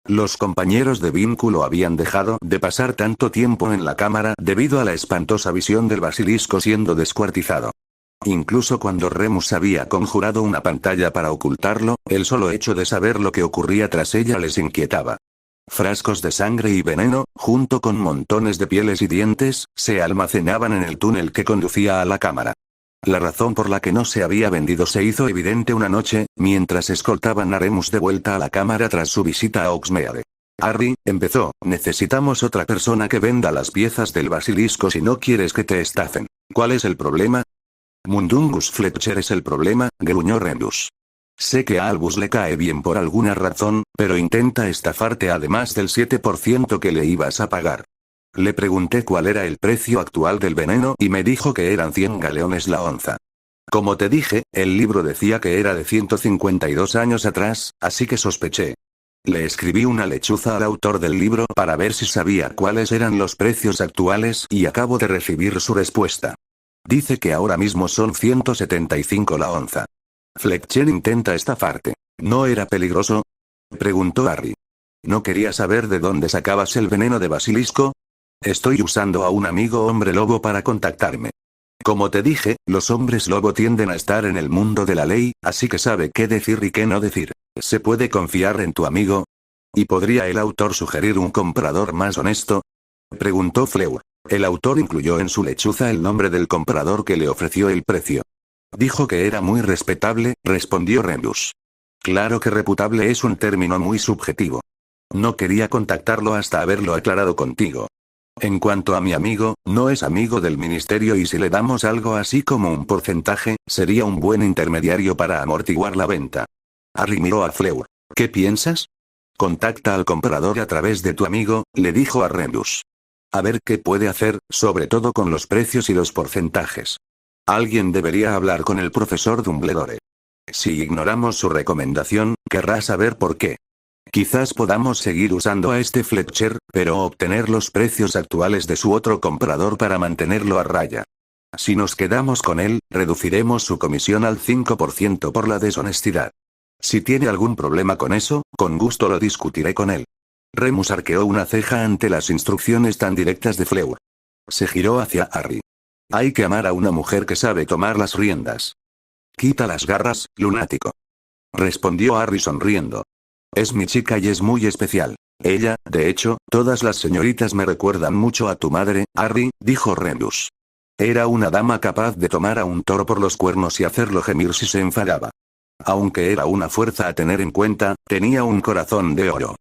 Los compañeros de vínculo habían dejado de pasar tanto tiempo en la cámara debido a la espantosa visión del basilisco siendo descuartizado. Incluso cuando Remus había conjurado una pantalla para ocultarlo, el solo hecho de saber lo que ocurría tras ella les inquietaba. Frascos de sangre y veneno, junto con montones de pieles y dientes, se almacenaban en el túnel que conducía a la cámara. La razón por la que no se había vendido se hizo evidente una noche, mientras escoltaban a Remus de vuelta a la cámara tras su visita a Hogsmeade. Harry, empezó, necesitamos otra persona que venda las piezas del basilisco si no quieres que te estafen. ¿Cuál es el problema? Mundungus Fletcher es el problema, gruñó Remus. Sé que a Albus le cae bien por alguna razón, pero intenta estafarte además del 7% que le ibas a pagar. Le pregunté cuál era el precio actual del veneno y me dijo que eran 100 galeones la onza. Como te dije, el libro decía que era de 152 años atrás, así que sospeché. Le escribí una lechuza al autor del libro para ver si sabía cuáles eran los precios actuales y acabo de recibir su respuesta. Dice que ahora mismo son 175 la onza. Fletcher intenta estafarte. ¿No era peligroso? Preguntó Harry. ¿No quería saber de dónde sacabas el veneno de basilisco? Estoy usando a un amigo hombre lobo para contactarme. Como te dije, los hombres lobo tienden a estar en el mundo de la ley, así que sabe qué decir y qué no decir. ¿Se puede confiar en tu amigo? ¿Y podría el autor sugerir un comprador más honesto? Preguntó Fleur. El autor incluyó en su lechuza el nombre del comprador que le ofreció el precio. Dijo que era muy respetable, respondió Rebus. Claro que reputable es un término muy subjetivo. No quería contactarlo hasta haberlo aclarado contigo. En cuanto a mi amigo, no es amigo del ministerio y si le damos algo así como un porcentaje, sería un buen intermediario para amortiguar la venta. Harry miró a Fleur. ¿Qué piensas? Contacta al comprador a través de tu amigo, le dijo a Rebus. A ver qué puede hacer, sobre todo con los precios y los porcentajes. Alguien debería hablar con el profesor Dumbledore. Si ignoramos su recomendación, querrá saber por qué. Quizás podamos seguir usando a este Fletcher, pero obtener los precios actuales de su otro comprador para mantenerlo a raya. Si nos quedamos con él, reduciremos su comisión al 5% por la deshonestidad. Si tiene algún problema con eso, con gusto lo discutiré con él. Remus arqueó una ceja ante las instrucciones tan directas de Fleur. Se giró hacia Harry. Hay que amar a una mujer que sabe tomar las riendas. Quita las garras, lunático. Respondió Harry sonriendo. Es mi chica y es muy especial. Ella, de hecho, todas las señoritas me recuerdan mucho a tu madre, Harry, dijo Remus. Era una dama capaz de tomar a un toro por los cuernos y hacerlo gemir si se enfadaba. Aunque era una fuerza a tener en cuenta, tenía un corazón de oro.